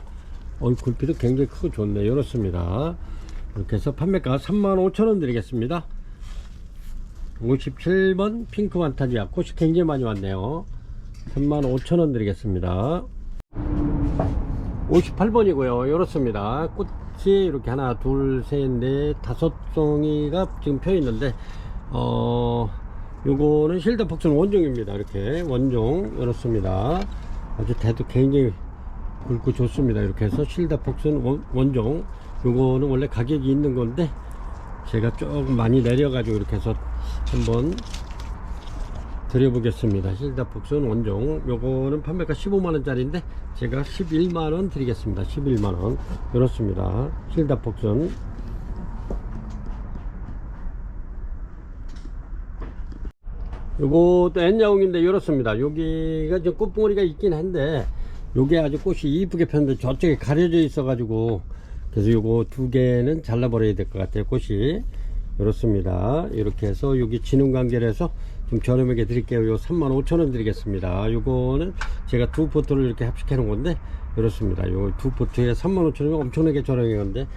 굴피도 굉장히 크고 좋네요. 이렇습니다. 이렇게 해서 판매가 35,000원 드리겠습니다. 57번 핑크 환타지아. 꽃이 굉장히 많이 왔네요. 35,000원 드리겠습니다. 58번이고요. 이렇습니다. 꽃이 이렇게 하나, 둘, 셋, 넷, 다섯 송이가 지금 펴 있는데, 요거는 실드폭슨 원종입니다. 이렇게 원종. 이렇습니다. 아주 대도 굉장히 굵고 좋습니다. 이렇게 해서 실드폭슨 원종. 요거는 원래 가격이 있는 건데, 제가 조금 많이 내려가지고 이렇게 해서 한번 드려보겠습니다. 실드폭슨 원종. 요거는 판매가 15만원짜리인데 제가 11만원 드리겠습니다. 11만원. 이렇습니다. 실드폭슨. 요것도 N야옹인데 이렇습니다. 여기가 좀 꽃봉오리가 있긴 한데, 요게 아주 꽃이 이쁘게 폈는데 저쪽에 가려져 있어 가지고, 그래서 요거 두 개는 잘라 버려야 될 것 같아요. 꽃이. 이렇습니다. 이렇게 해서 여기 진흥 관계를 해서 좀 저렴하게 드릴게요. 요 35,000원 드리겠습니다. 요거는 제가 두 포트를 이렇게 합식해 놓은 건데, 이렇습니다. 요 두 포트에 35,000원이면 엄청나게 저렴한 건데,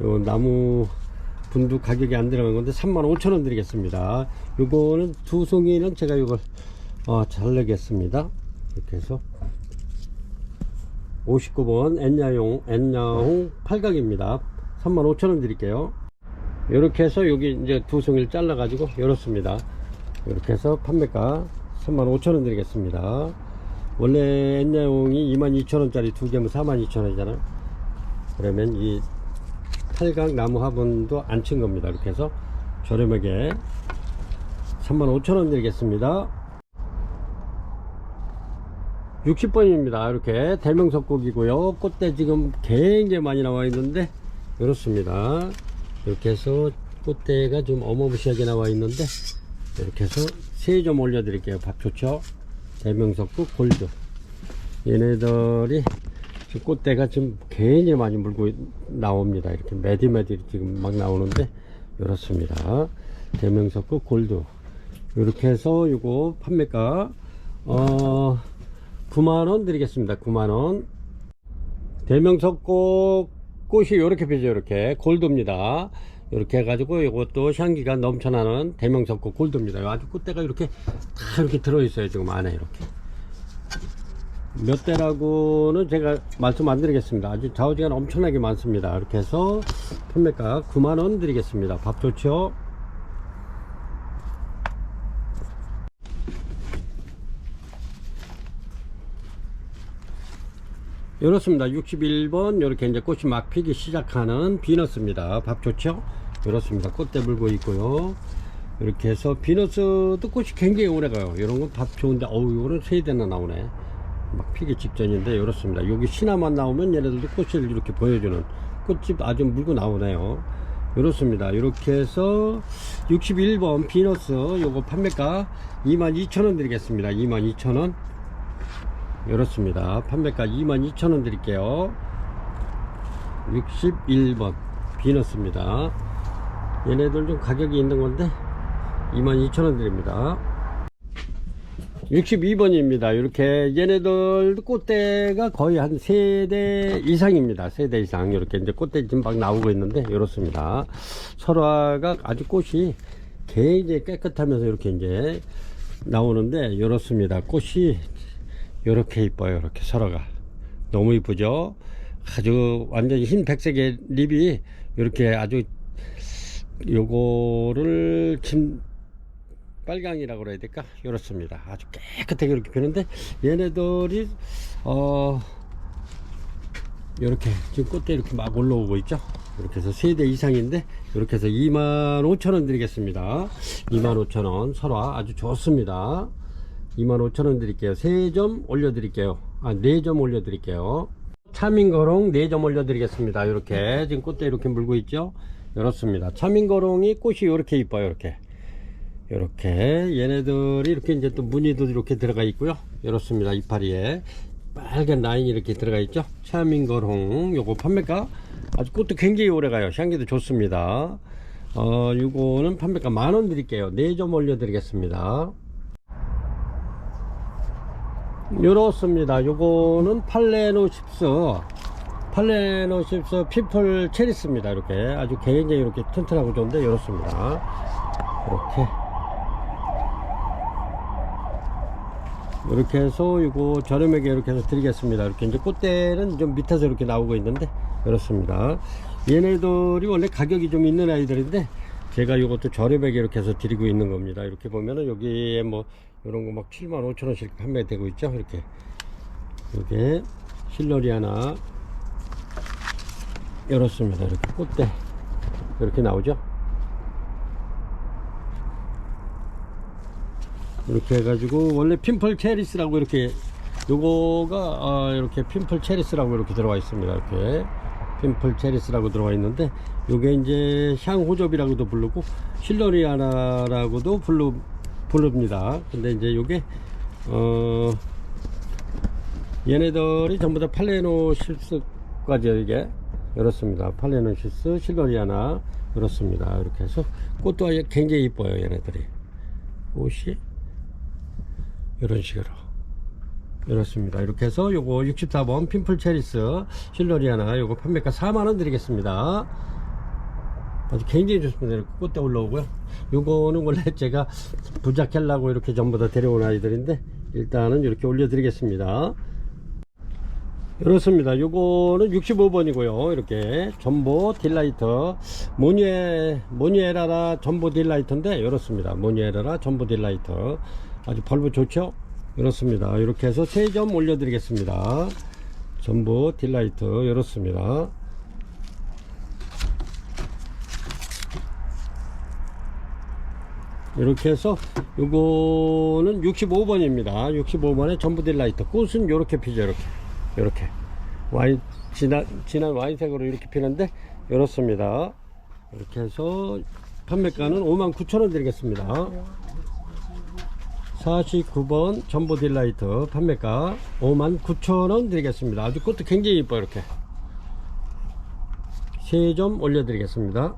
요 나무 분도 가격이 안 들어간 건데 35,000원 드리겠습니다. 요거는 두 송이는 제가 요걸 잘라겠습니다. 이렇게 해서 59번 N야홍 팔각입니다. 35,000원 드릴게요. 이렇게 해서 여기 이제 두 송이를 잘라 가지고 이렇습니다. 이렇게 해서 판매가 35,000원 드리겠습니다. 원래 N야홍이 22,000원짜리 두 개면 42,000원이잖아요. 그러면 이 팔각 나무 화분도 안 친 겁니다. 이렇게 해서 저렴하게 35,000원 드리겠습니다. 60번입니다. 이렇게 대명석곡이고요. 꽃대 지금 굉장히 많이 나와 있는데, 이렇습니다. 이렇게 해서 꽃대가 좀 어마무시하게 나와 있는데, 이렇게 해서 3점 올려 드릴게요. 밥 좋죠? 대명석곡 골드. 얘네들이 꽃대가 지금 굉장히 많이 물고 나옵니다. 이렇게 매디매디 지금 막 나오는데, 이렇습니다. 대명석곡 골드. 이렇게 해서 이거 판매가 9만원 드리겠습니다. 9만원. 대명석곡 꽃이 이렇게 펴죠. 이렇게 골드입니다. 이렇게 해가지고 이것도 향기가 넘쳐나는 대명석곡 골드입니다. 아주 꽃대가 이렇게 다 이렇게 들어있어요. 지금 안에 이렇게. 몇 대라고는 제가 말씀 안 드리겠습니다. 아주 좌우지간 엄청나게 많습니다. 이렇게 해서 판매가 9만원 드리겠습니다. 밥 좋죠? 이렇습니다. 61번 이렇게 이제 꽃이 막 피기 시작하는 비너스입니다. 밥 좋죠? 이렇습니다. 꽃대 물고 있고요. 이렇게 해서 비너스도 꽃이 굉장히 오래가요. 이런 건 밥 좋은데, 이거는 3대나 나오네. 막 피기 직전인데, 이렇습니다. 여기 신화만 나오면 얘네들도 꽃을 이렇게 보여주는 꽃집 아주 물고 나오네요. 이렇습니다. 이렇게 해서 61번 비너스 요거 판매가 22,000원 드리겠습니다. 22,000원. 이렇습니다. 판매가 22,000원 드릴게요. 61번 비너스입니다. 얘네들 좀 가격이 있는 건데 22,000원 드립니다. 62번입니다. 이렇게 얘네들 꽃대가 거의 한 3대 이상입니다. 3대 이상. 이렇게 이제 꽃대 지금 막 나오고 있는데 이렇습니다. 설화가 아주 꽃이 굉장히 깨끗하면서 이렇게 이제 나오는데 이렇습니다. 꽃이 이렇게 이뻐요. 이렇게 설화가 너무 이쁘죠. 아주 완전히 흰 백색의 립이 이렇게 아주 요거를 빨강이라고 그래야 될까? 이렇습니다. 아주 깨끗하게 이렇게 피는데 얘네들이 이렇게 지금 꽃대 이렇게 막 올라오고 있죠. 이렇게 해서 3대 이상인데 이렇게 해서 25,000원 드리겠습니다. 25,000원 설화 아주 좋습니다. 25,000원 드릴게요. 3점 올려 드릴게요. 4점 올려 드릴게요. 차민거롱 4점 올려 드리겠습니다. 이렇게 지금 꽃대 이렇게 물고 있죠. 이렇습니다. 차민거롱이 꽃이 이렇게 이뻐요. 이렇게 얘네들이 이렇게 이제 또 무늬도 이렇게 들어가 있고요. 이렇습니다. 이파리에 빨간 라인이 이렇게 들어가 있죠. 차민거롱 요거 판매가 아주 꽃도 굉장히 오래가요. 향기도 좋습니다. 요거는 판매가 10,000원 드릴게요. 4점 올려 드리겠습니다. 이렇습니다. 요거는 팔레노십스 피플 체리스입니다. 이렇게 아주 굉장히 이렇게 튼튼하고 좋은데 이렇습니다. 이렇게 해서 이거 저렴하게 이렇게 해서 드리겠습니다. 이렇게 이제 꽃대는 좀 밑에서 이렇게 나오고 있는데 이렇습니다. 얘네들이 원래 가격이 좀 있는 아이들인데 제가 이것도 저렴하게 이렇게 해서 드리고 있는 겁니다. 이렇게 보면은 여기에 뭐 이런 거 막 75,000원씩 판매되고 있죠. 이렇게 이게 실러리아나 이렇습니다. 이렇게 꽃대 이렇게 나오죠. 이렇게 해가지고 원래 핀플 체리스라고 이렇게 요거가 이렇게 핀플 체리스라고 이렇게 들어와 있습니다. 이렇게 핀플 체리스라고 들어와 있는데 요게 이제 향호접이라고도 부르고 실러리아나라고도 부릅니다. 근데 이제 요게 얘네들이 전부 다 팔레노실스까지 이게 이렇습니다. 팔레노실스 실러리아나 이렇습니다. 이렇게 해서 꽃도 굉장히 이뻐요. 얘네들이 꽃이 이런 식으로 이렇습니다. 이렇게 해서 요거 64번 핀플 체리스 실러리아나 요거 판매가 40,000원 드리겠습니다. 아주 굉장히 좋습니다. 이렇게 꽃대 올라오고요. 요거는 원래 제가 부작하려고 이렇게 전부 다 데려온 아이들인데 일단은 이렇게 올려 드리겠습니다. 이렇습니다. 요거는 65번이고요. 이렇게 전보 딜라이트 모니에라라 전보 딜라이트인데 이렇습니다. 모니에라라 전보 딜라이트 아주 벌브 좋죠. 이렇습니다. 이렇게 해서 3점 올려 드리겠습니다. 전보 딜라이트 이렇습니다. 이렇게 해서 요거는 65번입니다 65번에 전부 딜라이트 꽃은 요렇게 피죠. 이렇게 와인 진한 와인색으로 이렇게 피는데 이렇습니다. 이렇게 해서 판매가는 59,000원 드리겠습니다. 49번 전보 딜라이트 판매가 59,000원 드리겠습니다. 아주 꽃도 굉장히 이뻐요. 이렇게 3점 올려 드리겠습니다.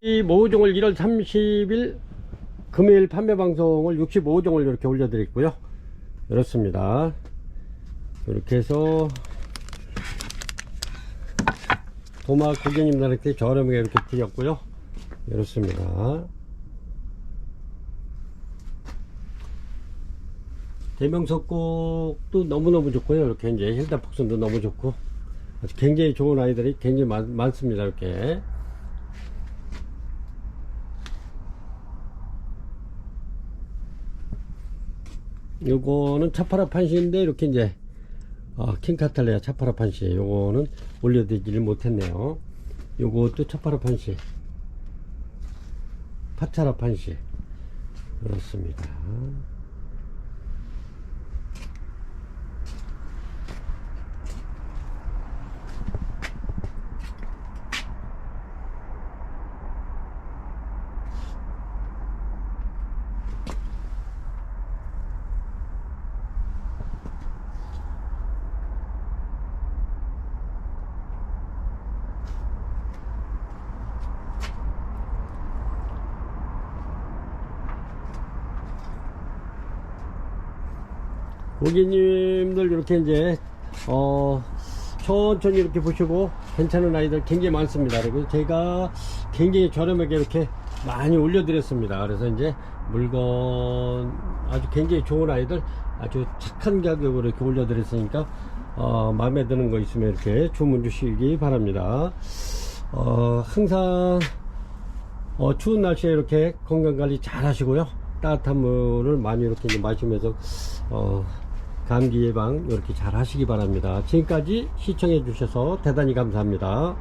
이 모종을 1월 30일 금요일 판매 방송을 65종을 이렇게 올려 드렸고요. 이렇습니다. 이렇게 해서 도마 고객님들한테 저렴하게 이렇게 드렸고요. 이렇습니다. 대명석곡도 너무너무 좋고요. 이렇게 이제 힐다 폭선도 너무 좋고 아주 굉장히 좋은 아이들이 굉장히 많습니다. 이렇게 요거는 차파라 판시인데 이렇게 이제 킹카탈레아 차파라 판시 요거는 올려드리질 못했네요. 요것도 차파라 판시 파차라 판시 그렇습니다. 고객님들 이렇게 이제 천천히 이렇게 보시고 괜찮은 아이들 굉장히 많습니다. 그리고 제가 굉장히 저렴하게 이렇게 많이 올려드렸습니다. 그래서 이제 물건 아주 굉장히 좋은 아이들 아주 착한 가격으로 이렇게 올려드렸으니까 마음에 드는 거 있으면 이렇게 주문 주시기 바랍니다. 항상 추운 날씨에 이렇게 건강관리 잘 하시고요. 따뜻한 물을 많이 이렇게 이제 마시면서 감기 예방 이렇게 잘 하시기 바랍니다. 지금까지 시청해 주셔서 대단히 감사합니다.